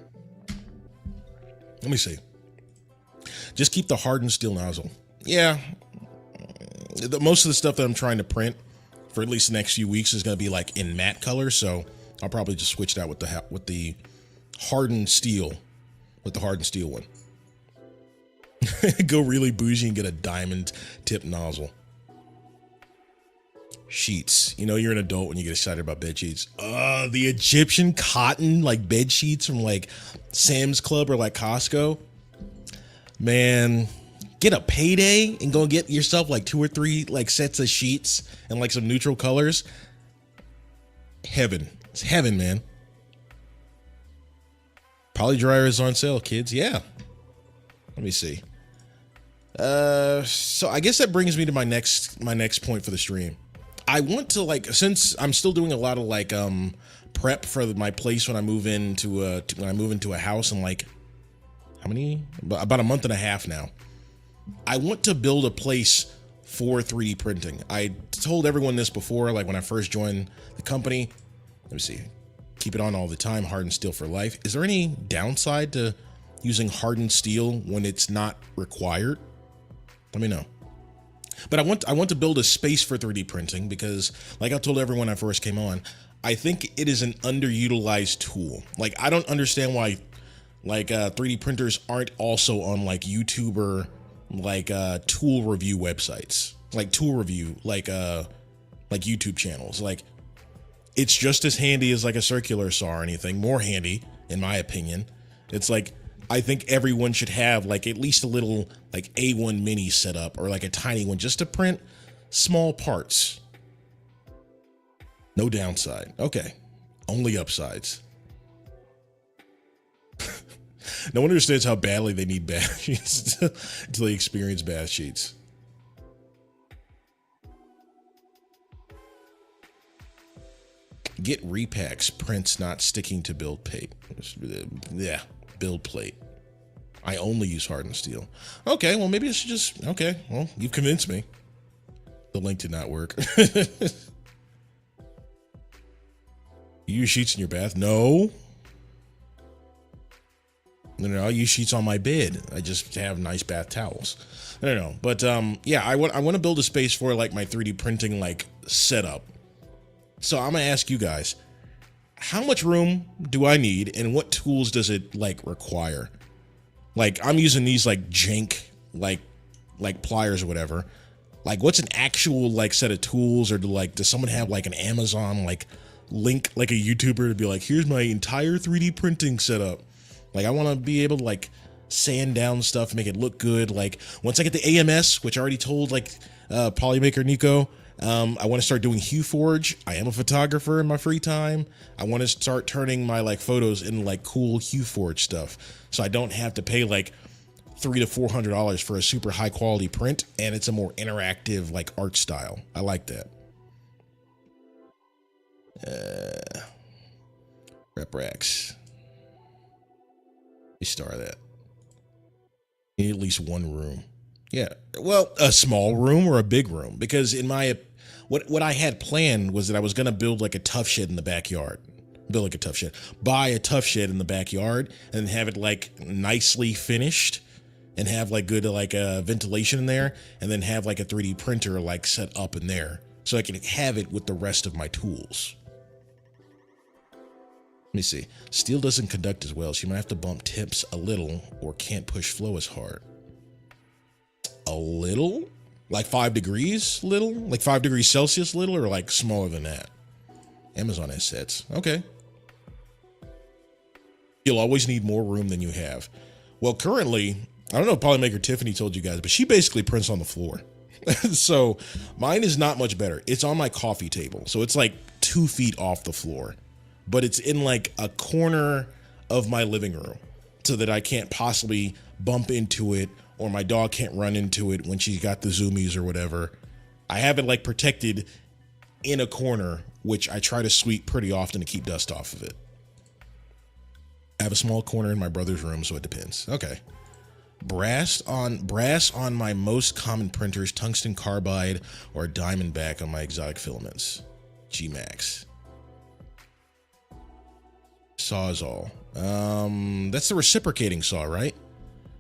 me see. Just keep the hardened steel nozzle. Yeah. Most of the stuff that I'm trying to print for at least the next few weeks is going to be like in matte color, so I'll probably just switch that with the hardened steel, with the hardened steel one. Go really bougie and get a diamond tip nozzle. Sheets. You know you're an adult when you get excited about bed sheets. The Egyptian cotton like bed sheets from like Sam's Club or like Costco. Man, get a payday and go get yourself like 2 or 3 like sets of sheets and like some neutral colors. Heaven. It's heaven, man. Poly dryer is on sale, kids. Yeah. Let me see. So I guess that brings me to my next point for the stream. I want to like, since I'm still doing a lot of like prep for my place when I move into a house in like about a month and a half now. I want to build a place for 3D printing. I told everyone this before, like when I first joined the company. Let me see. Keep it on all the time, hardened steel for life. Is there any downside to using hardened steel when it's not required? Let me know. But I want to build a space for 3D printing because, like I told everyone when I first came on, I think it is an underutilized tool. Like I don't understand why like 3D printers aren't also on like YouTuber like tool review websites, like tool review, like YouTube channels. Like it's just as handy as like a circular saw or anything, more handy in my opinion. It's like I think everyone should have like at least a little like A1 mini setup or like a tiny one just to print small parts. No downside. Okay. Only upsides. No one understands how badly they need bath sheets until they experience bath sheets. Get repacks, prints not sticking to build plate. Yeah, build plate. I only use hardened steel. Okay, well maybe I should just, okay, well you've convinced me. The link did not work. You use sheets in your bath? No. No, I use sheets on my bed. I just have nice bath towels. I don't know, but yeah, I want to build a space for like my 3D printing like setup. So I'm gonna ask you guys, how much room do I need, and what tools does it like require? Like I'm using these like jank like pliers or whatever. Like what's an actual like set of tools, or does someone have like an Amazon like link like a YouTuber to be like, here's my entire 3D printing setup. Like I want to be able to like sand down stuff, make it look good. Like once I get the AMS, which I already told like Polymaker Nico, I want to start doing HueForge. I am a photographer in my free time. I want to start turning my like photos into like cool HueForge stuff, so I don't have to pay like $300 to $400 for a super high quality print, and it's a more interactive like art style. I like that. Prep racks. You star that. You need at least one room. Yeah. Well, a small room or a big room. Because in my what I had planned was that I was gonna build like a tough shed in the backyard. Build like a tough shed. Buy a tough shed in the backyard and have it like nicely finished and have like good like ventilation in there, and then have like a 3D printer like set up in there so I can have it with the rest of my tools. Let me see. Steel doesn't conduct as well, so you might have to bump temps a little or can't push flow as hard. A little? Like 5 degrees little? Like 5 degrees Celsius little, or like smaller than that? Amazon has sets. Okay. You'll always need more room than you have. Well, currently, I don't know if Polymaker Tiffany told you guys, but she basically prints on the floor. So mine is not much better. It's on my coffee table. So it's like 2 feet off the floor, but it's in like a corner of my living room so that I can't possibly bump into it, or my dog can't run into it when she's got the zoomies or whatever. I have it like protected in a corner, which I try to sweep pretty often to keep dust off of it. I have a small corner in my brother's room, so it depends. Okay. Brass on my most common printers, tungsten carbide or diamondback on my exotic filaments. G-Max. Sawzall. That's the reciprocating saw, right?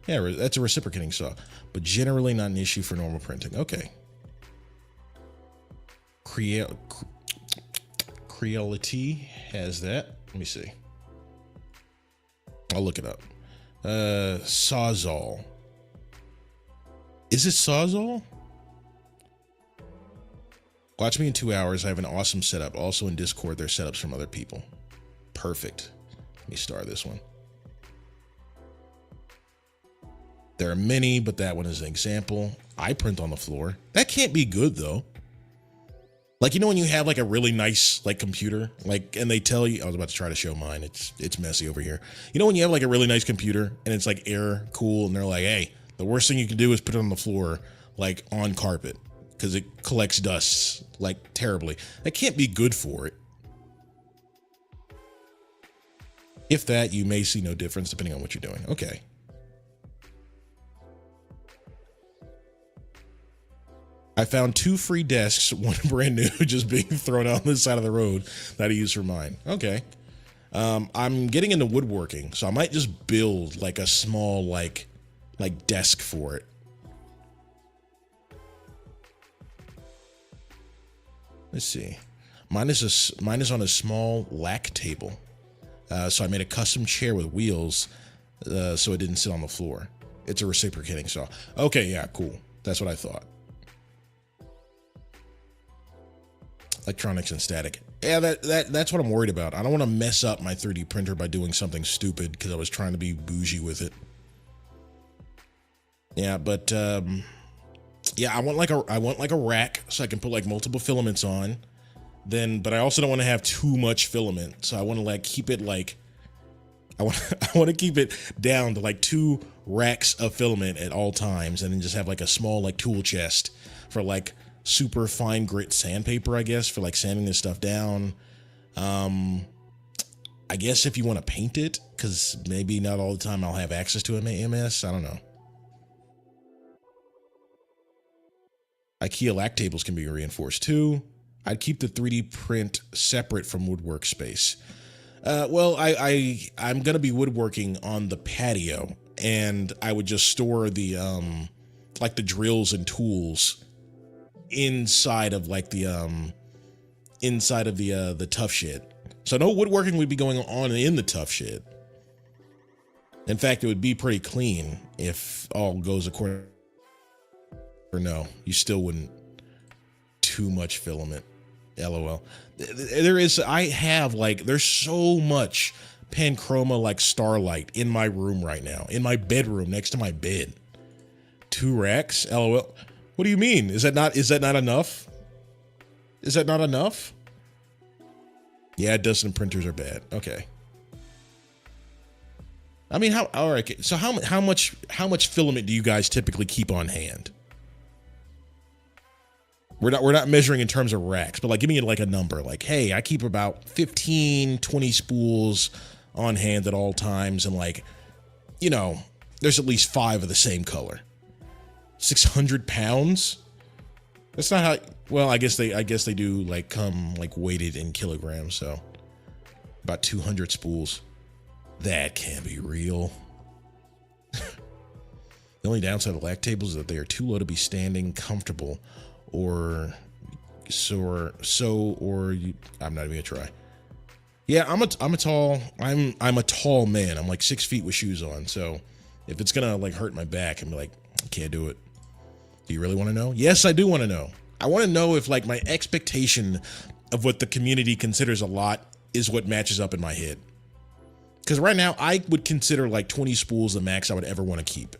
Yeah, that's a reciprocating saw, but generally not an issue for normal printing. Okay. Creality has that. Let me see. I'll look it up. Sawzall. Is it Sawzall? Watch me in 2 hours. I have an awesome setup. Also in Discord, there's setups from other people. Perfect. Let me star this one. There are many, but that one is an example. I print on the floor. That can't be good though. Like, you know, when you have like a really nice like computer, like, and they tell you, I was about to try to show mine. It's messy over here. You know, when you have like a really nice computer and it's like air cool, and they're like, hey, the worst thing you can do is put it on the floor, like on carpet, because it collects dust like terribly. That can't be good for it. If that, you may see no difference depending on what you're doing. Okay. I found 2 free desks, one brand new, just being thrown out on the side of the road that I use for mine. Okay. I'm getting into woodworking, so I might just build like a small, like desk for it. Let's see. Mine is on a small lack table. So I made a custom chair with wheels, so it didn't sit on the floor. It's a reciprocating saw. Okay, yeah, cool. That's what I thought. Electronics and static. Yeah, that's what I'm worried about. I don't want to mess up my 3D printer by doing something stupid because I was trying to be bougie with it. Yeah, but yeah, I want like a rack so I can put like multiple filaments on. But I also don't want to have too much filament, so I want to like keep it like I want to keep it down to like 2 racks of filament at all times, and then just have like a small like tool chest for like super fine grit sandpaper, I guess, for like sanding this stuff down. I guess if you want to paint it, because maybe not all the time I'll have access to MS. I don't know. IKEA lack tables can be reinforced too. I'd keep the 3D print separate from woodwork space. Well, I'm gonna be woodworking on the patio, and I would just store the like the drills and tools inside of like the tough shed. So no woodworking would be going on in the tough shed. In fact, it would be pretty clean if all goes according. Or no, you still wouldn't. Too much filament. LOL. There's so much Panchroma like Starlight in my room right now, in my bedroom next to my bed. 2 racks. LOL. What do you mean? Is that not enough? Is that not enough? Yeah, Dustin printers are bad. Okay. I mean, all right. So how much filament do you guys typically keep on hand? We're not measuring in terms of racks, but like give me like a number. Like, hey, I keep about 15, 20 spools on hand at all times, and like, you know, there's at least 5 of the same color. 600 pounds? That's not how. Well, I guess they do like come like weighted in kilograms, so about 200 spools. That can't be real. The only downside of LAC tables is that they are too low to be standing comfortable, or I'm not even gonna try. Yeah, I'm a tall man. I'm like 6 feet with shoes on, so if it's gonna like hurt my back, I'm like, I can't do it. Do you really want to know? Yes, I do want to know. I want to know if like my expectation of what the community considers a lot is what matches up in my head. Because right now I would consider like 20 spools the max I would ever want to keep.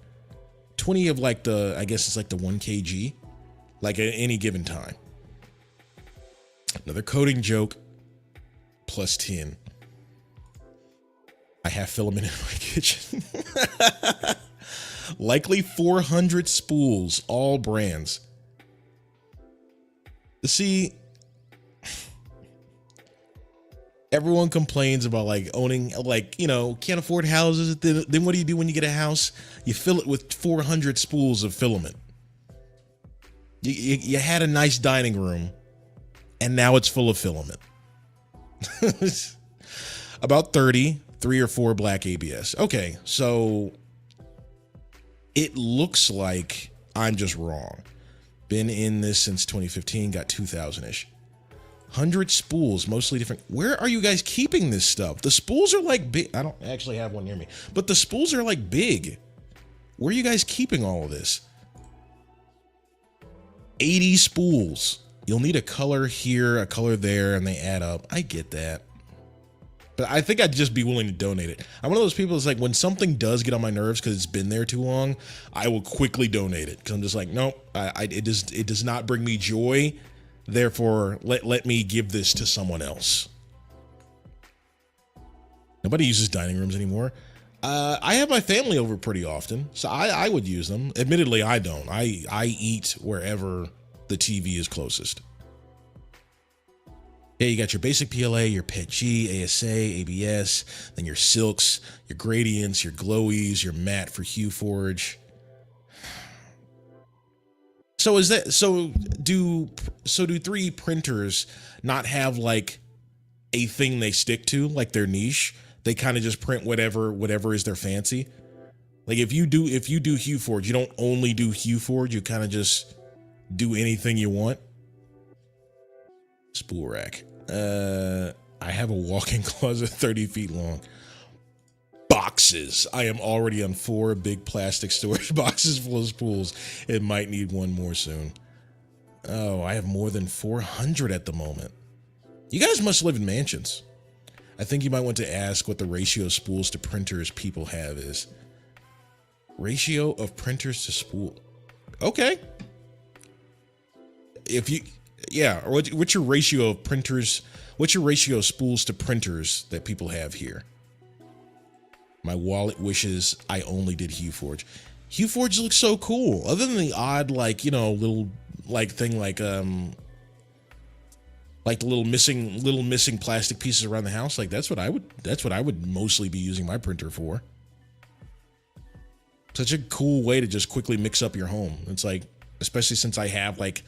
20 of like I guess it's like the 1 kg, like at any given time. Another coding joke, plus 10. I have filament in my kitchen. Likely 400 spools, all brands. See, everyone complains about like owning, like, you know, can't afford houses. Then what do you do when you get a house? You fill it with 400 spools of filament. You had a nice dining room, and now it's full of filament. About 3 or 4 black ABS. Okay, so it looks like I'm just wrong. Been in this since 2015, got 2,000-ish. 100 spools, mostly different. Where are you guys keeping this stuff? The spools are like big. I don't actually have one near me, but the spools are like big. Where are you guys keeping all of this? 80 spools. You'll need a color here, a color there, and they add up. I get that. But I think I'd just be willing to donate it. I'm one of those people that's like, when something does get on my nerves because it's been there too long, I will quickly donate it. Because I'm just like, nope, it does not bring me joy. Therefore, let me give this to someone else. Nobody uses dining rooms anymore. I have my family over pretty often, so I would use them. Admittedly, I don't. I eat wherever the TV is closest. Yeah, you got your basic PLA, your PETG, ASA, ABS, then your silks, your gradients, your glowies, your matte for HueForge. So do 3D printers not have like a thing they stick to, like their niche? They kind of just print whatever is their fancy. Like if you do HueForge, you don't only do HueForge, you kind of just do anything you want. Spool rack. I have a walk-in closet 30 feet long. Boxes. I am already on 4 big plastic storage boxes full of spools. It might need one more soon. Oh, I have more than 400 at the moment. You guys must live in mansions. I think you might want to ask what the ratio of spools to printers people have is. Ratio of printers to spool. Okay. Yeah, or what's your ratio of printers? What's your ratio of spools to printers that people have here? My wallet wishes I only did HueForge. HueForge looks so cool. Other than the odd, like, you know, little like thing like the little missing plastic pieces around the house, like that's what I would mostly be using my printer for. Such a cool way to just quickly mix up your home. It's like, especially since I have like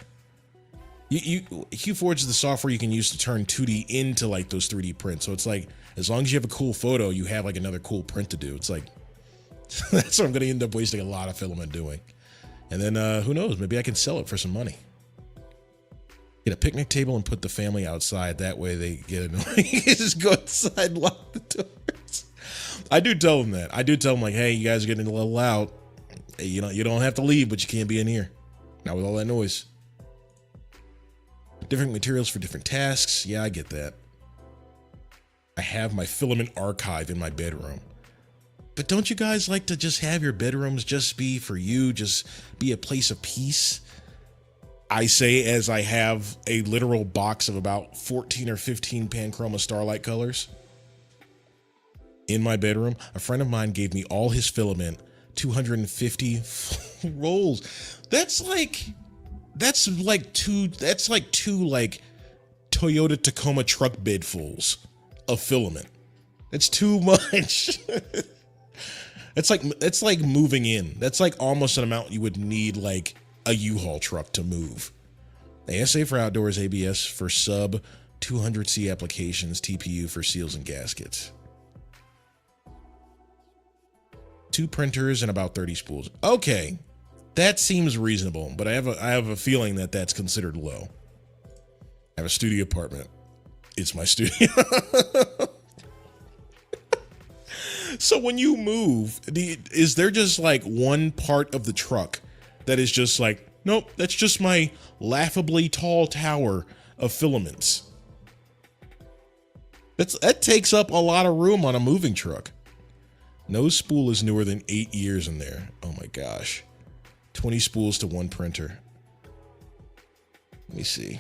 HueForge is the software you can use to turn 2D into like those 3D prints. So it's like, as long as you have a cool photo, you have like another cool print to do. It's like, that's what I'm going to end up wasting a lot of filament doing. And then who knows, maybe I can sell it for some money. Get a picnic table and put the family outside. That way they get annoying. Just go outside and lock the doors. I do tell them that. I do tell them like, hey, you guys are getting a little loud. Hey, you don't have to leave, but you can't be in here. Not with all that noise. Different materials for different tasks. Yeah, I get that. I have my filament archive in my bedroom. But don't you guys like to just have your bedrooms just be for you, just be a place of peace? I say as I have a literal box of about 14 or 15 Panchroma Starlight colors in my bedroom. A friend of mine gave me all his filament, 250 rolls. That's like That's like two like Toyota Tacoma truck bidfuls of filament. It's too much. It's like moving in. That's like almost an amount you would need like a U-Haul truck to move. ASA for outdoors, ABS for sub 200C applications, TPU for seals and gaskets. 2 printers and about 30 spools. Okay, that seems reasonable, but I have a feeling that that's considered low. I have a studio apartment. It's my studio. So when you move, is there just like one part of the truck that is just like, nope, that's just my laughably tall tower of filaments? That takes up a lot of room on a moving truck. No spool is newer than 8 years in there. Oh my gosh. 20 spools to 1 printer. Let me see.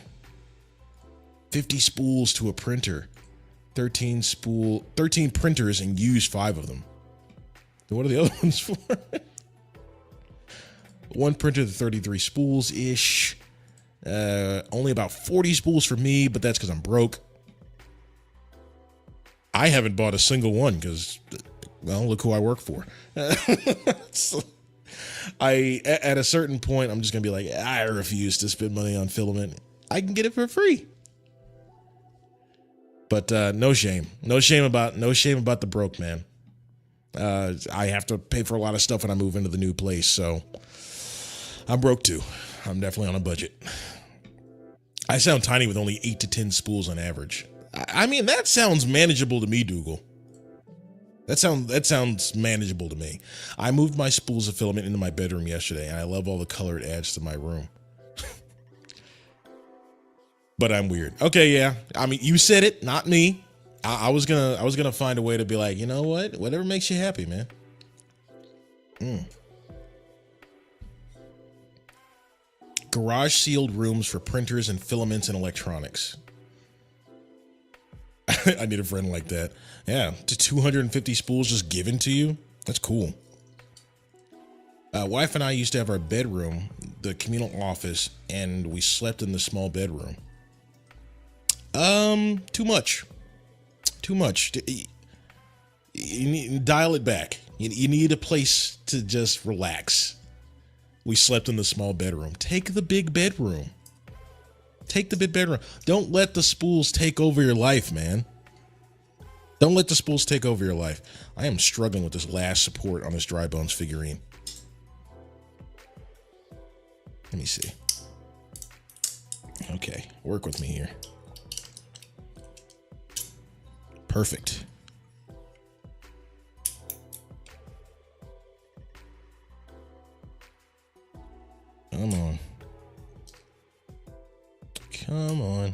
50 spools to a printer. 13 printers and use 5 of them. Then what are the other ones for? 1 printer to 33 spools ish. Only about 40 spools for me, but that's because I'm broke. I haven't bought a single one because, well, look who I work for. So at a certain point, I'm just gonna be like, I refuse to spend money on filament. I can get it for free. But no shame about the broke man. I have to pay for a lot of stuff when I move into the new place, so I'm broke too. I'm definitely on a budget. I sound tiny with only 8 to 10 spools on average. I mean, that sounds manageable to me, Dougal. That sounds manageable to me. I moved my spools of filament into my bedroom yesterday, and I love all the color it adds to my room. But I'm weird. Okay, yeah. I mean, you said it, not me. I was gonna find a way to be like, you know what? Whatever makes you happy, man. Garage sealed rooms for printers and filaments and electronics. I need a friend like that. Yeah, to 250 spools just given to you. That's cool. Wife and I used to have our bedroom, the communal office, and we slept in the small bedroom. Too much. You need, dial it back. You need a place to just relax. We slept in the small bedroom. Take the big bedroom. Take the big bedroom. Don't let the spools take over your life, man. Don't let the spools take over your life. I am struggling with this last support on this Dry Bones figurine. Let me see. Okay, work with me here. Perfect. Come on. Come on.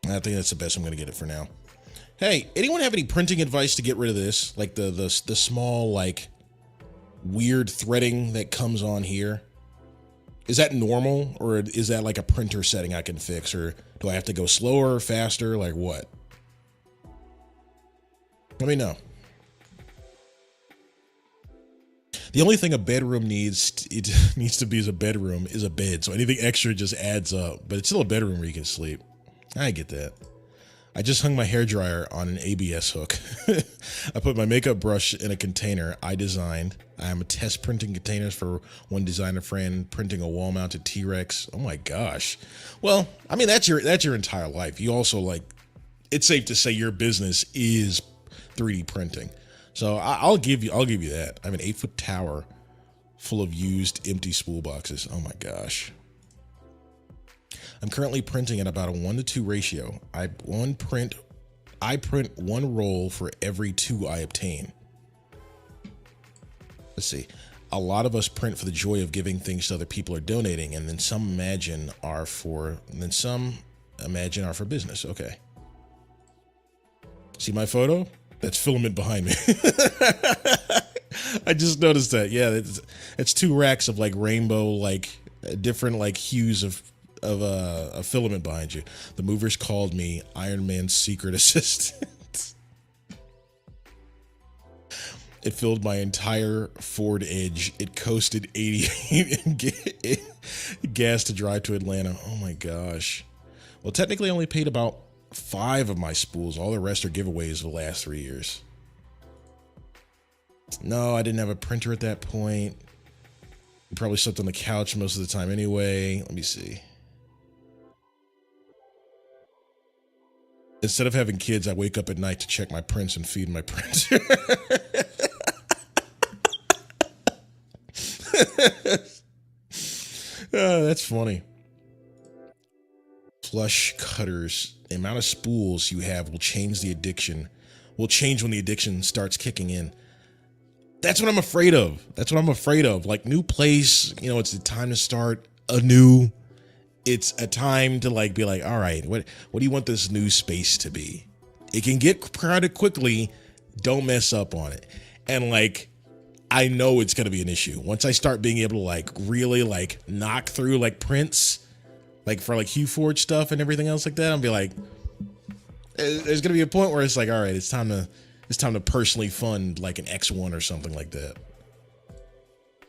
I think that's the best I'm going to get it for now. Hey, anyone have any printing advice to get rid of this? Like the small, like, weird threading that comes on here? Is that normal, or is that like a printer setting I can fix, or do I have to go slower, faster, like what? Let me know. The only thing a bedroom needs to be as a bedroom is a bed, so anything extra just adds up, but it's still a bedroom where you can sleep. I get that. I just hung my hairdryer on an ABS hook. I put my makeup brush in a container I designed. I'm test printing containers for one designer friend, printing a wall-mounted T-Rex. Oh my gosh. Well, I mean, that's your entire life. You also, like, it's safe to say your business is 3D printing. So I'll give you that. I have an 8-foot tower full of used empty spool boxes. Oh my gosh. I'm currently printing at about a 1-to-2 ratio. I print 1 roll for every 2 I obtain. Let's see. A lot of us print for the joy of giving things to other people or donating, and then some imagine are for business. Okay. See my photo? That's filament behind me. I just noticed that. Yeah, it's 2 racks of like rainbow, like different like hues of a filament behind you. The movers called me Iron Man's secret assistant. It filled my entire Ford Edge. It coasted 88 and Gas to drive to Atlanta. Oh my gosh. Well, technically I only paid about 5 of my spools. All the rest are giveaways the last 3 years. No, I didn't have a printer at that point. Probably slept on the couch most of the time anyway. Let me see. Instead of having kids, I wake up at night to check my prints and feed my printer. That's funny. Flush cutters. The amount of spools you have will change the addiction. Will change when the addiction starts kicking in. That's what I'm afraid of. That's what I'm afraid of. Like, new place, you know, it's the time to start anew. It's a time to like be like, all right, what do you want this new space to be? It can get crowded quickly. Don't mess up on it. And like, I know it's going to be an issue once I start being able to like really like knock through like prints, like for like HughForge stuff and everything else like that. I'll be like, there's going to be a point where it's like, all right, it's time to personally fund like an X1 or something like that.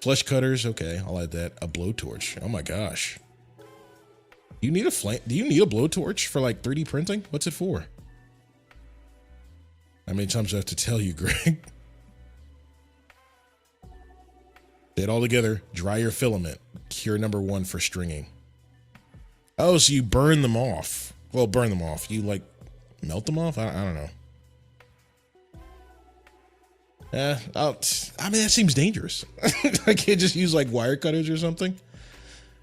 Flush cutters. Okay. I'll add that. A blowtorch. Oh my gosh. You need a flame. Do you need a blowtorch for like 3D printing? What's it for? How many times do I have to tell you, Greg? Get all together. Dry your filament. Cure number 1 for stringing. Oh, so you burn them off. Well, burn them off. You like melt them off? I don't know. I mean, that seems dangerous. I can't just use like wire cutters or something.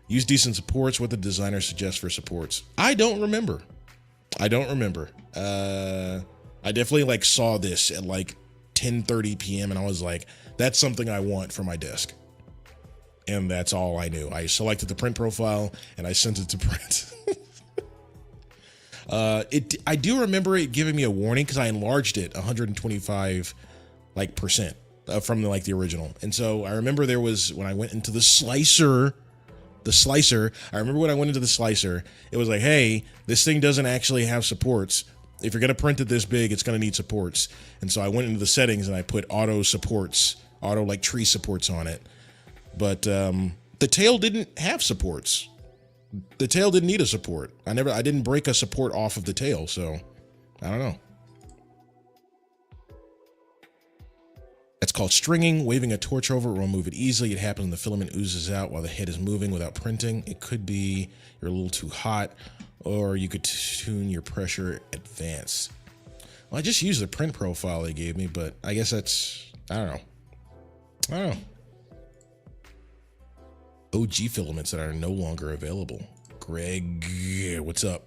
Use decent supports. What the designer suggests for supports. I don't remember. I definitely like saw this at like 10:30 p.m. and I was like, that's something I want for my desk. And that's all I knew. I selected the print profile and I sent it to print. I do remember it giving me a warning because I enlarged it 125 like percent from the original. And so I remember there was, when I went into the slicer, I remember when I went into the slicer, it was like, hey, this thing doesn't actually have supports. If you're going to print it this big, it's going to need supports. And so I went into the settings and I put auto supports, auto like tree supports on it. But the tail didn't have supports. The tail didn't need a support. I didn't break a support off of the tail. So I don't know. That's called stringing. Waving a torch over it will remove it easily. It happens when the filament oozes out while the head is moving without printing. It could be you're a little too hot, or you could tune your pressure advance. Well, I just used the print profile they gave me, but I guess that's, I don't know. OG filaments that are no longer available. Greg, what's up?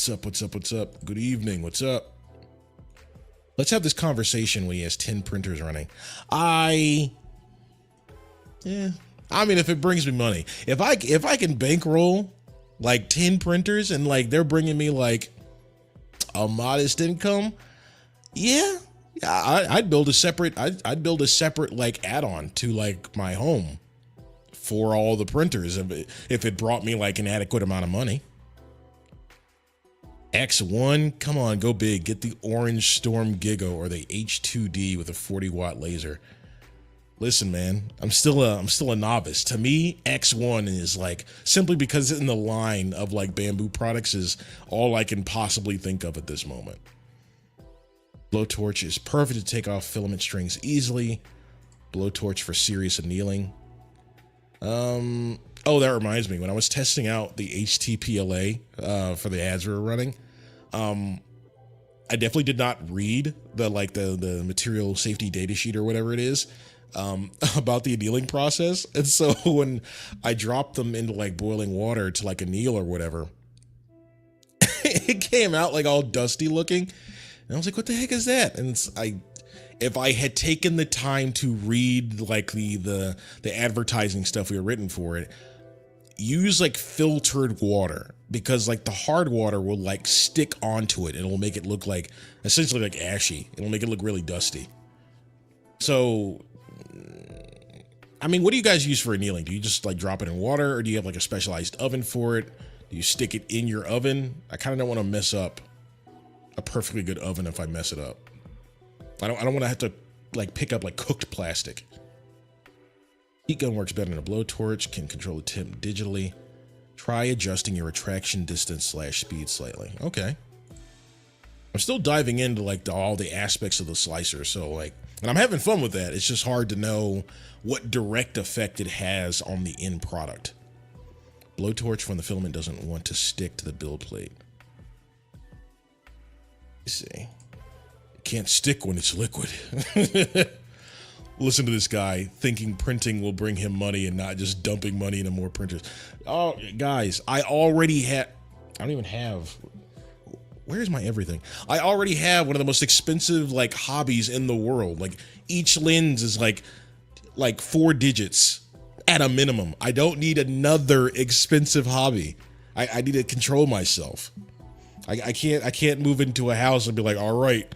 What's up? Good evening, what's up? Let's have this conversation when he has 10 printers running. I mean, if it brings me money, if I can bankroll like 10 printers and like they're bringing me like a modest income, yeah, I'd build a separate like add-on to like my home for all the printers if it brought me like an adequate amount of money. X1, come on, go big. Get the Orange Storm Giga or the H2D with a 40-watt laser. Listen, man, I'm still a novice. To me, X1 is like, simply because it's in the line of like Bamboo products, is all I can possibly think of at this moment. Blowtorch is perfect to take off filament strings easily. Blowtorch for serious annealing. Oh, that reminds me. When I was testing out the HTPLA for the ads we were running, I definitely did not read the material safety data sheet or whatever it is about the annealing process. And so when I dropped them into like boiling water to like anneal or whatever, it came out like all dusty looking. And I was like, what the heck is that? And if I had taken the time to read like the advertising stuff we were written for it, use like filtered water, because like the hard water will like stick onto it and it'll make it look like essentially like ashy. It'll make it look really dusty. So, I mean, what do you guys use for annealing? Do you just like drop it in water, or do you have like a specialized oven for it? Do you stick it in your oven? I kind of don't want to mess up a perfectly good oven if I mess it up. I don't want to have to like pick up like cooked plastic. Heat gun works better than a blowtorch, can control the tip digitally. Try adjusting your retraction distance / speed slightly. Okay. I'm still diving into like all the aspects of the slicer, so like, and I'm having fun with that. It's just hard to know what direct effect it has on the end product. Blowtorch when the filament doesn't want to stick to the build plate. Let's see. It can't stick when it's liquid. Listen to this guy thinking printing will bring him money and not just dumping money into more printers. Oh, guys, I don't even have, where's my everything? I already have one of the most expensive like hobbies in the world. Like each lens is like 4 digits at a minimum. I don't need another expensive hobby. I need to control myself. I can't move into a house and be like, all right,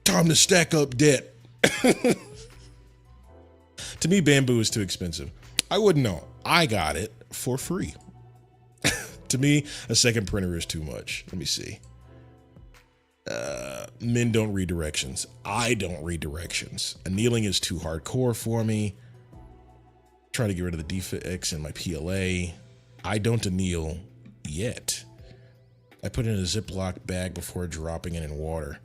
time to stack up debt. To me, bamboo is too expensive. I wouldn't know. I got it for free. To me, a second printer is too much. Let me see. Men don't read directions. I don't read directions. Annealing is too hardcore for me. Trying to get rid of the defects in my PLA. I don't anneal yet. I put it in a Ziploc bag before dropping it in water.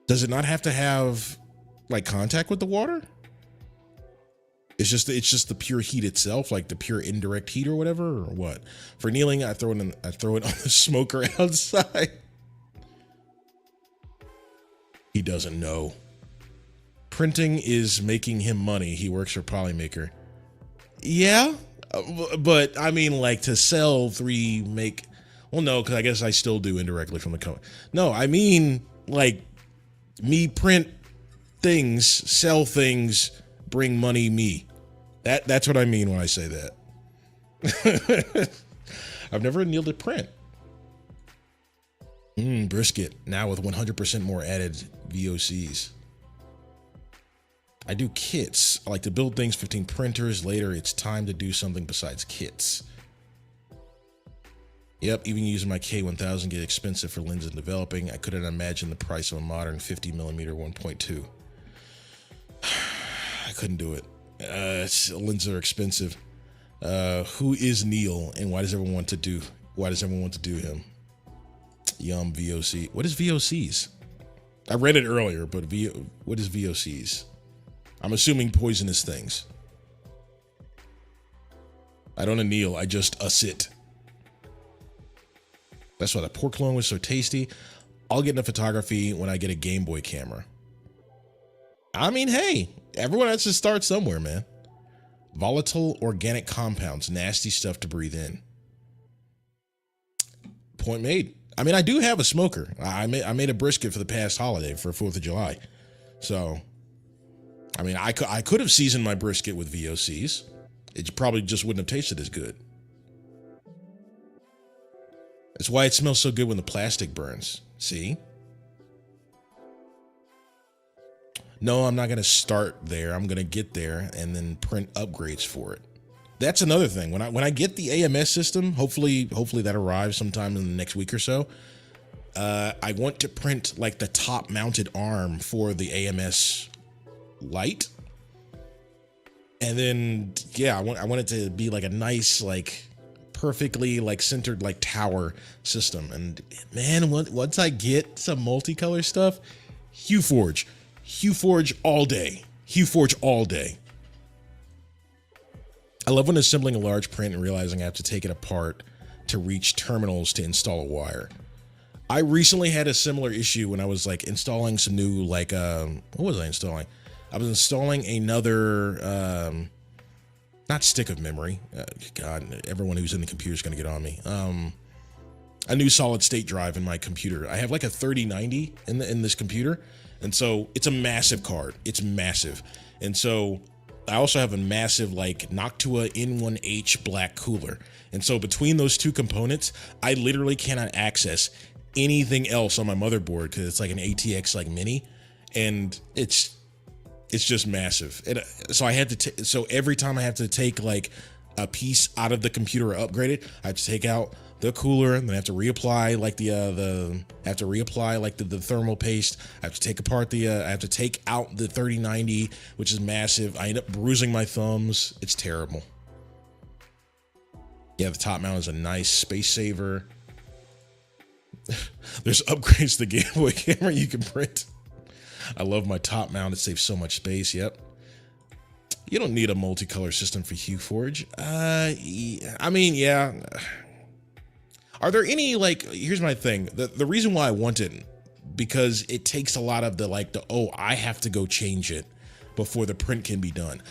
Does it not have to have like contact with the water? It's just the pure heat itself, like the pure indirect heat or whatever, or what? For annealing, I throw it on the smoker outside. He doesn't know. Printing is making him money. He works for Polymaker. Yeah, but I mean, like to sell 3 make. Well, no, because I guess I still do indirectly from the company. No, I mean like me print things, sell things, bring money me. That's what I mean when I say that. I've never annealed a print. Brisket, now with 100% more added VOCs. I do kits. I like to build things, 15 printers. Later, it's time to do something besides kits. Yep, even using my K1000 get expensive for lenses and developing. I couldn't imagine the price of a modern 50mm 1.2. I couldn't do it. Lenses are expensive. Who is Neil, and why does everyone want to do him? Yum, VOC. What is VOCs? I read it earlier, but what is VOCs? I'm assuming poisonous things. I don't anneal, I just sit. That's why the pork loin was so tasty. I'll get into photography when I get a Game Boy camera. I mean, hey, everyone has to start somewhere, man. Volatile organic compounds, nasty stuff to breathe in. Point made. I mean, I do have a smoker. I made a brisket for the past holiday for 4th of July. So, I mean, I could have seasoned my brisket with VOCs. It probably just wouldn't have tasted as good. That's why it smells so good when the plastic burns. See? No, I'm not going to start there. I'm going to get there and then print upgrades for it. That's another thing. When I get the AMS system, hopefully that arrives sometime in the next week or so. I want to print like the top mounted arm for the AMS light. And then, yeah, I want it to be like a nice, like perfectly like centered like tower system. And man, once I get some multicolor stuff, HueForge all day. HueForge all day. I love when assembling a large print and realizing I have to take it apart to reach terminals to install a wire. I recently had a similar issue when I was like installing some new like what was I installing? I was installing another not stick of memory. God, everyone who's in the computer is going to get on me. A new solid state drive in my computer. I have like a 3090 in this computer, and so it's a massive card. It's massive, and so I also have a massive like Noctua N1H black cooler. And so between those two components, I literally cannot access anything else on my motherboard because it's like an ATX like mini, and it's just massive. So I had to so every time I have to take like a piece out of the computer or upgrade it, I have to take out the cooler, and then I have to reapply like the thermal paste. I have to take apart I have to take out the 3090, which is massive. I end up bruising my thumbs. It's terrible. Yeah, the top mount is a nice space saver. There's upgrades to the Game Boy camera you can print. I love my top mount. It saves so much space. Yep. You don't need a multicolor system for HueForge. I mean, yeah. Are there any, like, here's my thing. The reason why I want it, because it takes a lot of oh, I have to go change it before the print can be done.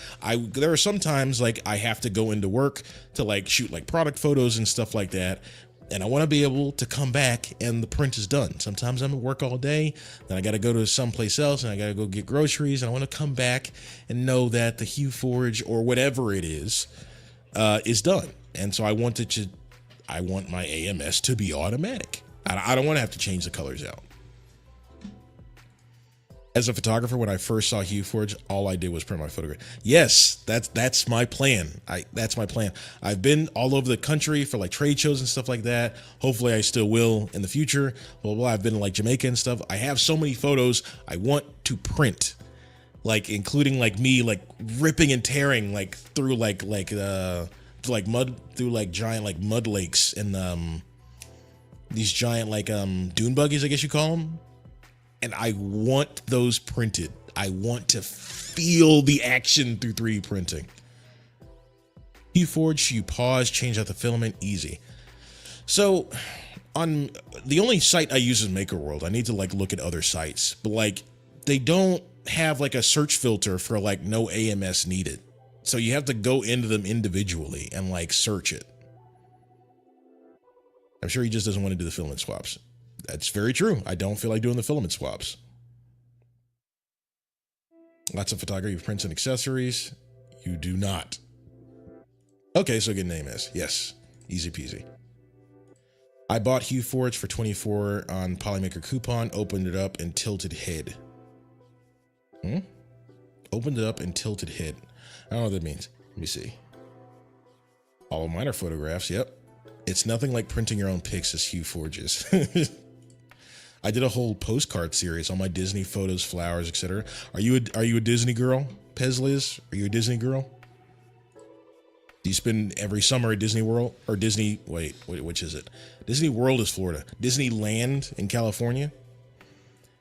There are some times like I have to go into work to like shoot like product photos and stuff like that. And I want to be able to come back and the print is done. Sometimes I'm at work all day, then I got to go to someplace else and I got to go get groceries, and I want to come back and know that the HueForge or whatever it is done. And so I want my AMS to be automatic. I don't want to have to change the colors out. As a photographer, when I first saw HueForge, all I did was print my photograph. Yes, that's my plan. That's my plan. I've been all over the country for like trade shows and stuff like that. Hopefully I still will in the future. Blah, blah, blah. I've been to like Jamaica and stuff. I have so many photos I want to print, like including like me like ripping and tearing like through like mud, through like giant like mud lakes and these giant like dune buggies, I guess you call them. And I want those printed. I want to feel the action through 3D printing. HueForge, you pause, change out the filament, easy. So on the only site I use is MakerWorld. I need to like look at other sites, but like they don't have like a search filter for like no AMS needed. So you have to go into them individually and like search it. I'm sure he just doesn't want to do the filament swaps. That's very true. I don't feel like doing the filament swaps. Lots of photography, prints, and accessories. You do not. Okay, so get an AMS. Yes, easy peasy. I bought HueForge for $24 on Polymaker coupon, opened it up and tilted head. Opened it up and tilted head. I don't know what that means. Let me see. All of mine are photographs. Yep. It's nothing like printing your own pics as HueForge is. I did a whole postcard series on my Disney photos, flowers, etc. Are you a Disney girl, Pezliz? Are you a Disney girl? Do you spend every summer at Disney World or Disney? Wait, which is it? Disney World is Florida. Disneyland in California.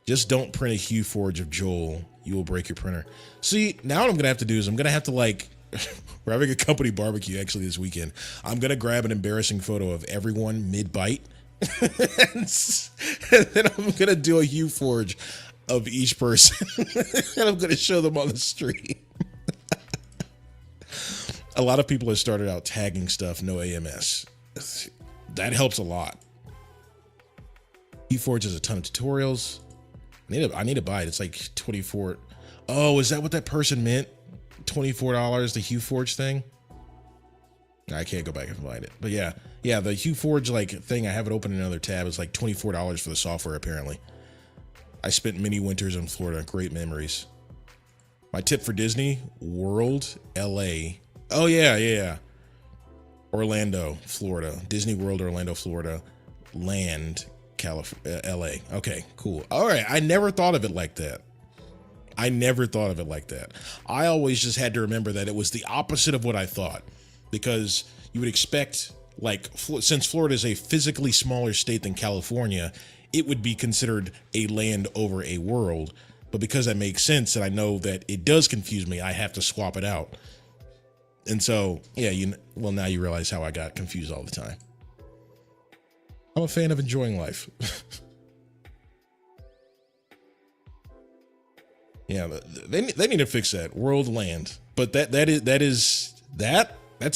Just don't print a HueForge of Joel. You will break your printer. See, now what I'm gonna have to do is I'm gonna have to like. We're having a company barbecue actually this weekend. I'm gonna grab an embarrassing photo of everyone mid-bite. And then I'm gonna do a HueForge of each person and I'm gonna show them on the street. A lot of people have started out tagging stuff no AMS. That helps a lot. HueForge has a ton of tutorials. I need to buy it. It's like 24. Oh, is that what that person meant? $24, the HueForge thing? I can't go back and find it. But yeah, the HueForge like thing, I have it open in another tab. It's like $24 for the software apparently. I spent many winters in Florida, great memories. My tip for Disney World, LA. Oh yeah. Orlando, Florida. Disney World, Orlando, Florida. Land, California, LA. Okay, cool. All right, I never thought of it like that. I always just had to remember that it was the opposite of what I thought. Because you would expect, like, since Florida is a physically smaller state than California, it would be considered a land over a world. But because that makes sense and I know that it does confuse me, I have to swap it out. And so, yeah, well, now you realize how I got confused all the time. I'm a fan of enjoying life. Yeah, they need to fix that world land. But that's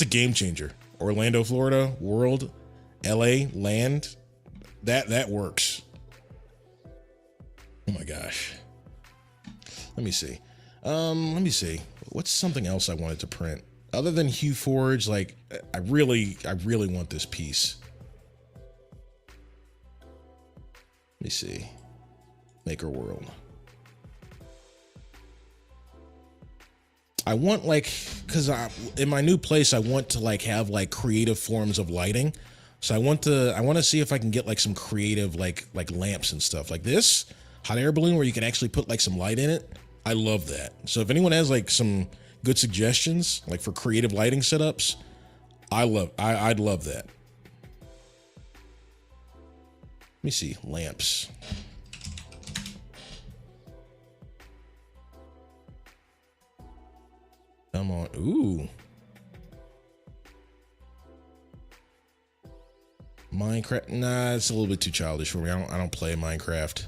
a game changer. Orlando, Florida, world, LA, land. That works. Oh my gosh. Let me see. What's something else I wanted to print? Other than HueForge, like I really want this piece. Let me see. MakerWorld. I want like, cause in my new place, I want to like have like creative forms of lighting. So I want to see if I can get like some creative like lamps and stuff like this hot air balloon where you can actually put like some light in it. I love that. So if anyone has like some good suggestions like for creative lighting setups, I'd love that. Let me see lamps. Come on. Ooh. Minecraft. Nah, it's a little bit too childish for me. I don't play Minecraft.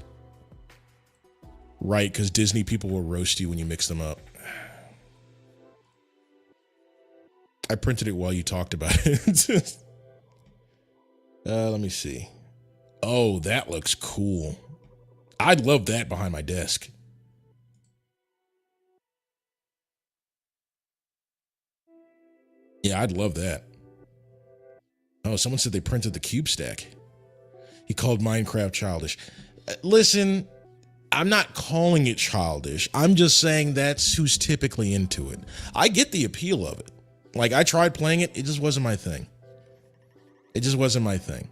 Right, because Disney people will roast you when you mix them up. I printed it while you talked about it. Let me see. Oh, that looks cool. I'd love that behind my desk. Yeah, I'd love that. Oh, someone said they printed the cube stack. He called Minecraft childish. Listen, I'm not calling it childish. I'm just saying that's who's typically into it. I get the appeal of it. Like, I tried playing it. It just wasn't my thing. It just wasn't my thing.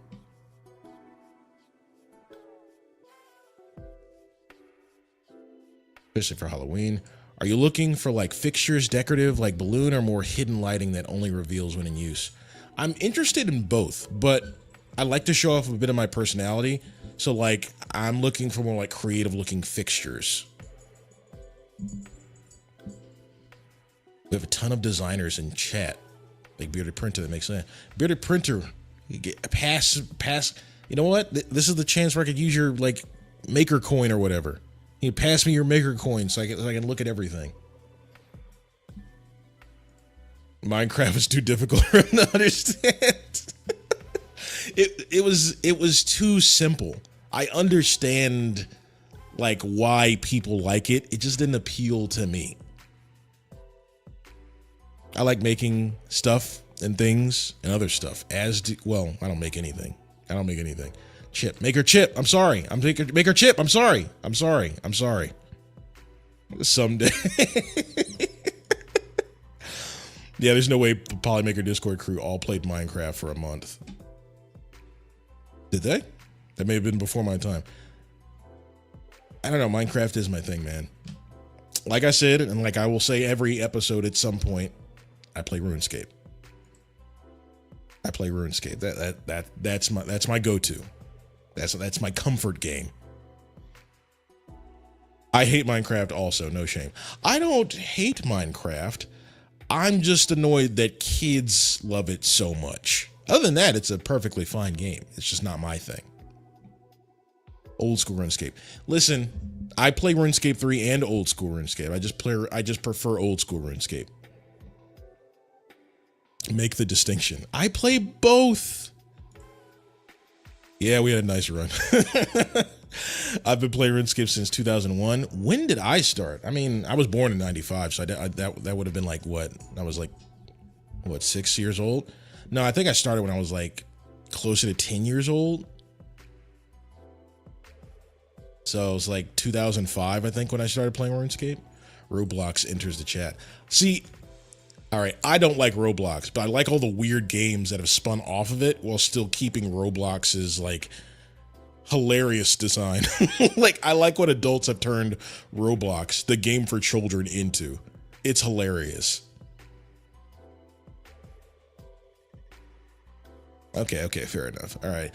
Especially for Halloween. Are you looking for like fixtures, decorative, like balloon, or more hidden lighting that only reveals when in use? I'm interested in both, but I like to show off a bit of my personality. So like, I'm looking for more like creative looking fixtures. We have a ton of designers in chat. Like Bearded Printer, that makes sense. Bearded Printer, you get pass. You know what? This is the chance where I could use your like maker coin or whatever. You pass me your maker coin so I can look at everything. Minecraft is too difficult for him to understand. It was too simple. I understand like why people like it. It just didn't appeal to me. I like making stuff and things and other stuff. Well, I don't make anything. I don't make anything. Chip. Maker Chip. I'm sorry. Maker Chip. I'm sorry. I'm sorry. I'm sorry. Someday. Yeah, there's no way the Polymaker Discord crew all played Minecraft for a month. Did they? That may have been before my time. I don't know. Minecraft is my thing, man. Like I said, and like I will say every episode at some point, I play RuneScape. I play RuneScape. That's my go-to. That's my comfort game. I hate Minecraft also, no shame. I don't hate Minecraft. I'm just annoyed that kids love it so much. Other than that, it's a perfectly fine game. It's just not my thing. Old school RuneScape. Listen, I play RuneScape 3 and old school RuneScape. I just prefer old school RuneScape. Make the distinction. I play both. Yeah, we had a nice run. I've been playing RuneScape since 2001. When did I start? I mean, I was born in 95, so that would have been like what? I was like, what, 6 years old? No, I think I started when I was like closer to 10 years old. So it was like 2005, I think, when I started playing RuneScape. Roblox enters the chat. See, all right, I don't like Roblox, but I like all the weird games that have spun off of it while still keeping Roblox's like hilarious design. Like, I like what adults have turned Roblox, the game for children, into. It's hilarious. Okay, fair enough. All right.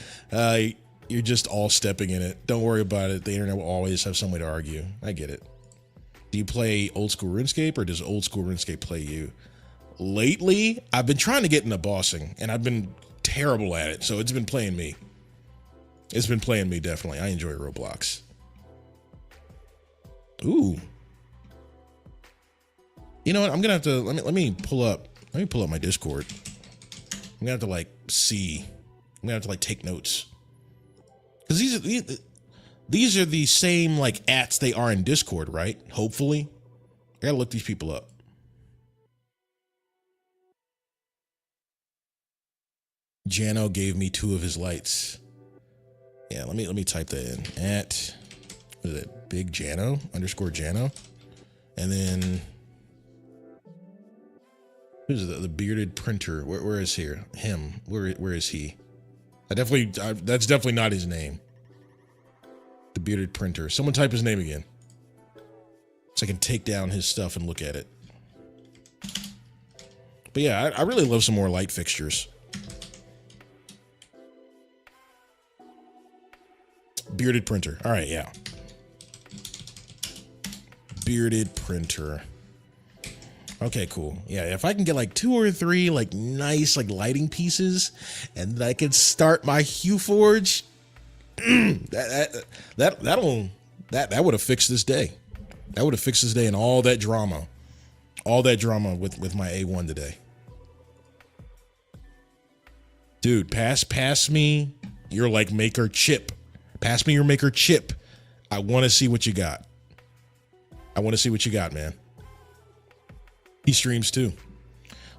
You're just all stepping in it. Don't worry about it. The internet will always have some way to argue. I get it. Do you play old school RuneScape, or does old school RuneScape play you? Lately, I've been trying to get into bossing, and I've been terrible at it, so it's been playing me. It's been playing me, definitely. I enjoy Roblox. Ooh. You know what? I'm gonna have to let me pull up my Discord. I'm gonna have to like see. I'm gonna have to like take notes. Because these are the same like ats they are in Discord, right? Hopefully. I gotta look these people up. Jano gave me 2 of his lights. Yeah, let me type that in. At, what is it? Big Jano _ Jano. And then who's the bearded printer? Where is here? Him. Where is he? That's definitely not his name. The bearded printer. Someone type his name again, so I can take down his stuff and look at it. But yeah, I really love some more light fixtures. Bearded printer. All right, yeah. Bearded printer. Okay, cool. Yeah, if I can get like 2 or 3 like nice like lighting pieces, and I can start my HueForge, that would have fixed this day. That would have fixed this day and all that drama with my A1 today. Dude, pass me your like maker chip. Pass me your maker chip. I want to see what you got. I want to see what you got, man. He streams too.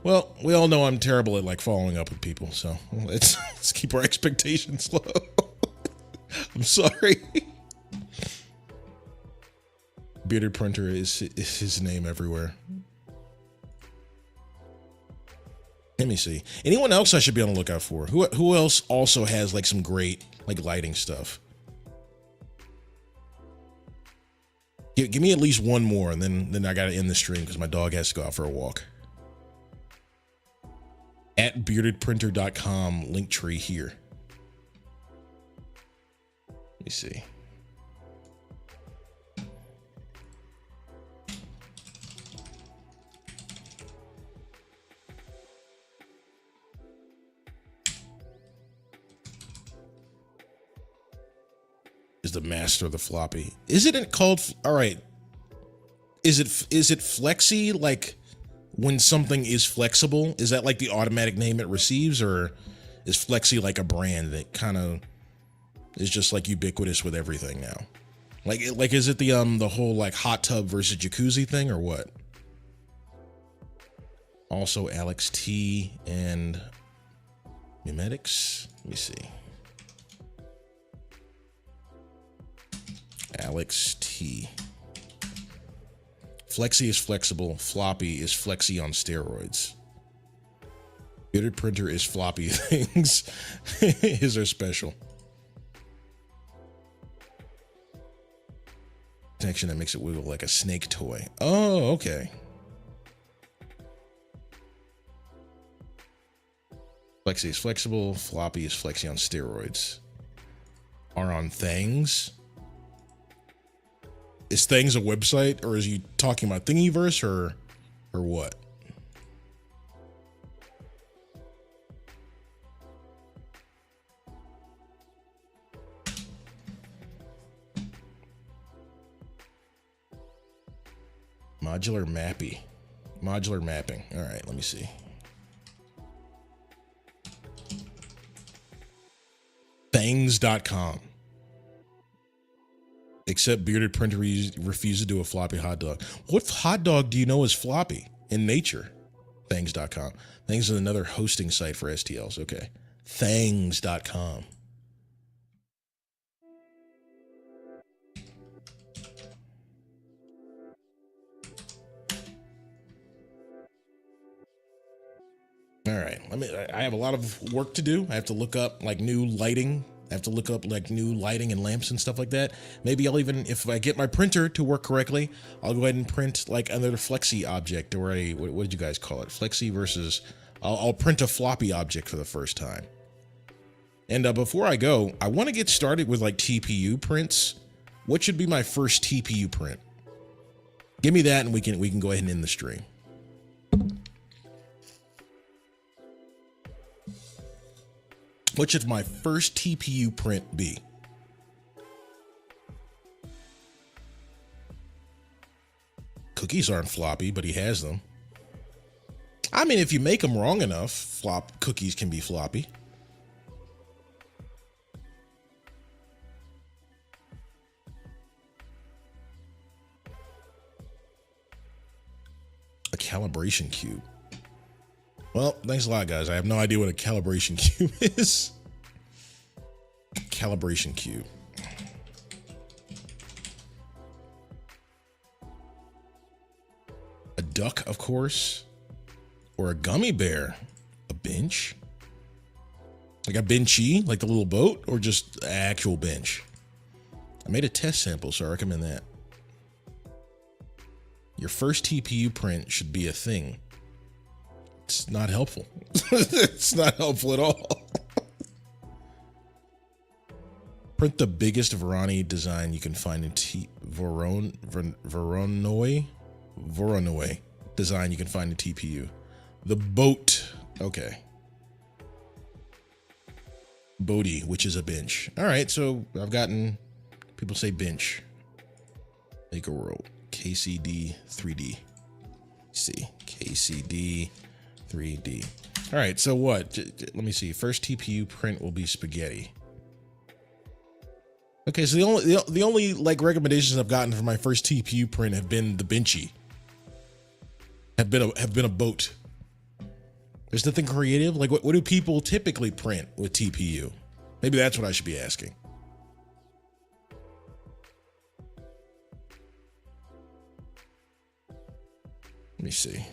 Well, we all know I'm terrible at like following up with people, so let's keep our expectations low. I'm sorry. Bearded printer is his name everywhere. Let me see. Anyone else I should be on the lookout for? Who else also has like some great like lighting stuff? Give me at least one more, and then I gotta end the stream because my dog has to go out for a walk. At beardedprinter.com, link tree here. Let me see. Is the master of the floppy. Isn't it called, all right. Is it flexi, like when something is flexible? Is that like the automatic name it receives, or is flexi like a brand that kind of is just like ubiquitous with everything now? Like is it the whole like hot tub versus jacuzzi thing, or what? Also Alex T and Mimetics. Let me see. Alex T. Flexi is flexible. Floppy is flexi on steroids. Bearded printer is floppy things. His are special. Protection that makes it wiggle like a snake toy. Oh, okay. Flexi is flexible. Floppy is flexi on steroids. Are on things. Is Things a website, or is he talking about Thingiverse, or what? Modular mapping. All right, let me see. Things.com. Except bearded printer refuses to do a floppy hot dog. What hot dog do you know is floppy in nature? Things.com. Things is another hosting site for STLs. Okay. Things.com. All right. I have a lot of work to do. I have to look up like new lighting. I have to look up like new lighting and lamps and stuff like that. Maybe I'll even, if I get my printer to work correctly, I'll go ahead and print like another flexi object, or a, what did you guys call it? Flexi versus, I'll print a floppy object for the first time. And before I go, I want to get started with like TPU prints. What should be my first TPU print? Give me that and we can go ahead and end the stream. What should my first TPU print be? Cookies aren't floppy, but he has them. I mean, if you make them wrong enough, cookies can be floppy. A calibration cube. Well, thanks a lot, guys. I have no idea what a calibration cube is. Calibration cube. A duck, of course. Or a gummy bear. A bench. Like a benchy, like the little boat, or just actual bench? I made a test sample, so I recommend that. Your first TPU print should be a thing. It's not helpful. It's not helpful at all. Print the biggest Voronoi design you can find in Voronoi design you can find in TPU. The boat. Okay. Bodhi, which is a bench. All right, so I've gotten people say bench. Maker World. KCD 3D. See, KCD 3D. All right, so what? Let me see. First TPU print will be spaghetti. Okay, so the only like recommendations I've gotten for my first TPU print have been the benchy. Have been a boat. There's nothing creative. Like what do people typically print with TPU? Maybe that's what I should be asking. Let me see.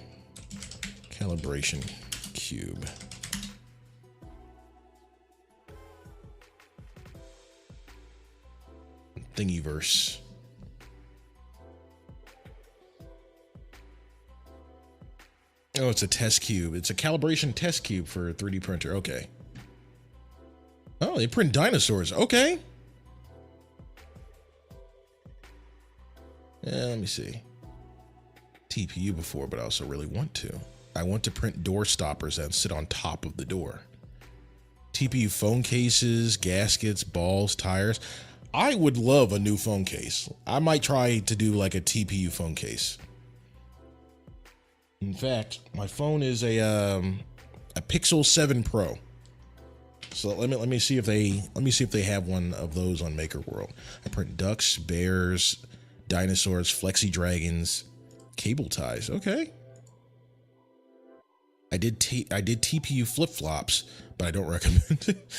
Calibration cube. Thingiverse. Oh, it's a test cube. It's a calibration test cube for a 3D printer. Okay. Oh, they print dinosaurs. Okay. Yeah, let me see. TPU before, but I also really want to. I want to print door stoppers that sit on top of the door. TPU phone cases, gaskets, balls, tires. I would love a new phone case. I might try to do like a TPU phone case. In fact, my phone is a Pixel 7 Pro. So let me see if they have one of those on Maker World. I print ducks, bears, dinosaurs, flexi dragons, cable ties. Okay. I did TPU flip flops, but I don't recommend it.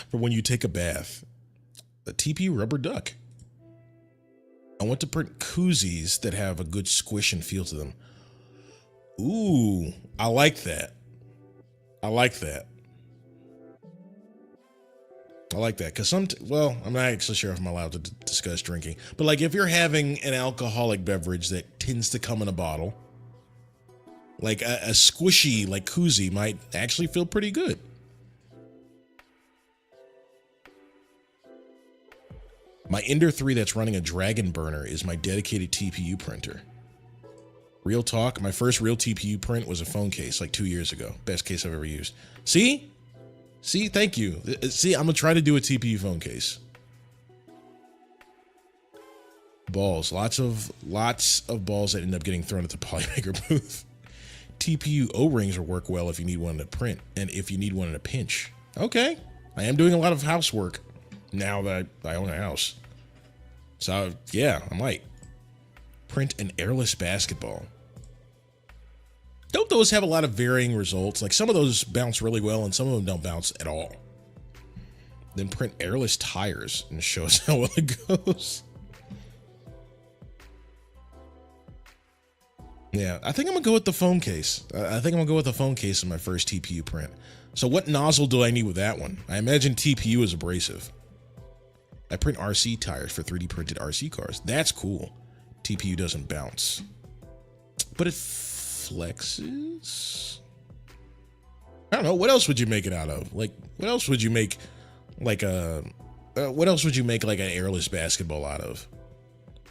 For when you take a bath. A TPU rubber duck. I want to print koozies that have a good squish and feel to them. Ooh, I like that. I like that. I like that because well, I'm not actually sure if I'm allowed to discuss drinking, but like if you're having an alcoholic beverage that tends to come in a bottle, like a squishy like koozie might actually feel pretty good. My Ender 3 that's running a Dragon Burner is my dedicated TPU printer. Real talk, my first real TPU print was a phone case like 2 years ago. Best case I've ever used. See? See, thank you. See, I'm gonna try to do a TPU phone case. Balls, lots of balls that end up getting thrown at the Polymaker booth. TPU O-rings will work well if you need one to print and if you need one in a pinch. Okay, I am doing a lot of housework now that I own a house. So yeah, I might print an airless basketball. Don't those have a lot of varying results? Like some of those bounce really well and some of them don't bounce at all. Then print airless tires and show us how well it goes. Yeah, I think I'm gonna go with the phone case. I think I'm gonna go with the phone case in my first TPU print. So what nozzle do I need with that one? I imagine TPU is abrasive. I print RC tires for 3D printed RC cars. That's cool. TPU doesn't bounce, but it flexes. I don't know. What else would you make it out of? Like, what else would you make like a, what else would you make like an airless basketball out of?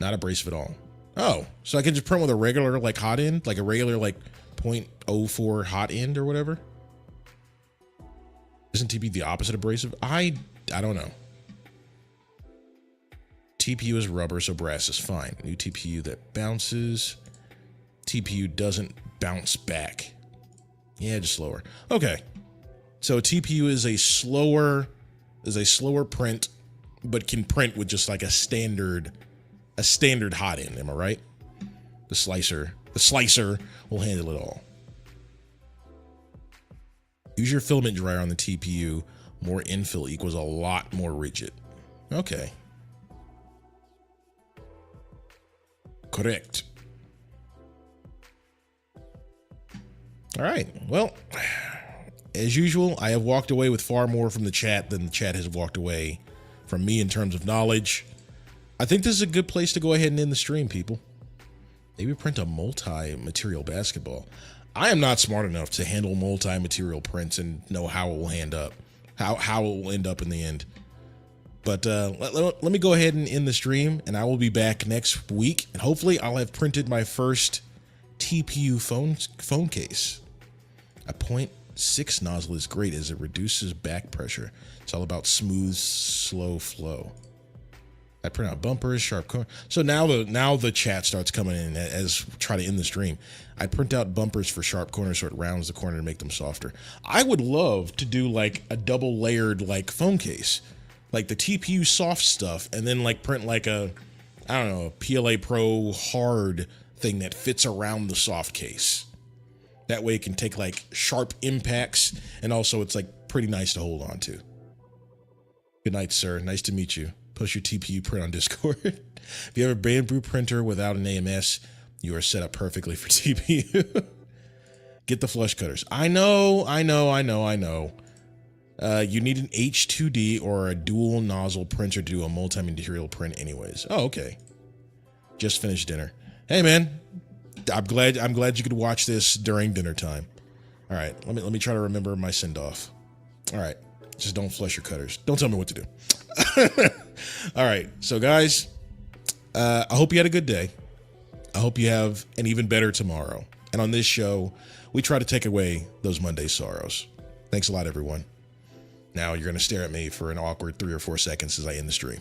Not abrasive at all. Oh, so I can just print with a regular like hot end, like a regular like 0.04 hot end or whatever. Isn't TPU the opposite of abrasive? I don't know. TPU is rubber, so brass is fine. New TPU that bounces. TPU doesn't bounce back. Yeah, just slower. Okay. So TPU is a slower print, but can print with just like a standard hot end. Am I right? The slicer will handle it all. Use your filament dryer on the TPU. More infill equals a lot more rigid. Okay. Correct. All right. Well, as usual, I have walked away with far more from the chat than the chat has walked away from me in terms of knowledge. I think this is a good place to go ahead and end the stream, people. Maybe print a multi-material basketball. I am not smart enough to handle multi-material prints and know how it will end up, how it will end up in the end. But let me go ahead and end the stream, and I will be back next week, and hopefully I'll have printed my first TPU phone case. A 0.6 nozzle is great as it reduces back pressure. It's all about smooth, slow flow. I print out bumpers, sharp corner. So now the chat starts coming in as try to end the stream. I print out bumpers for sharp corners so it rounds the corner to make them softer. I would love to do like a double layered like phone case, like the TPU soft stuff, and then like print like a, I don't know, a PLA Pro hard thing that fits around the soft case. That way it can take like sharp impacts, and also it's like pretty nice to hold on to. Good night, sir. Nice to meet you. Post your TPU print on Discord. If you have a Bamboo printer without an AMS, you are set up perfectly for TPU. Get the flush cutters. I know. You need an H2D or a dual nozzle printer to do a multi-material print anyways. Oh, okay. Just finished dinner. Hey man, I'm glad you could watch this during dinner time. All right, let me try to remember my send off. All right, just don't flush your cutters. Don't tell me what to do. All right, so guys, I hope you had a good day. I hope you have an even better tomorrow. And on this show, we try to take away those Monday sorrows. Thanks a lot, everyone. Now you're going to stare at me for an awkward 3 or 4 seconds as I end the stream.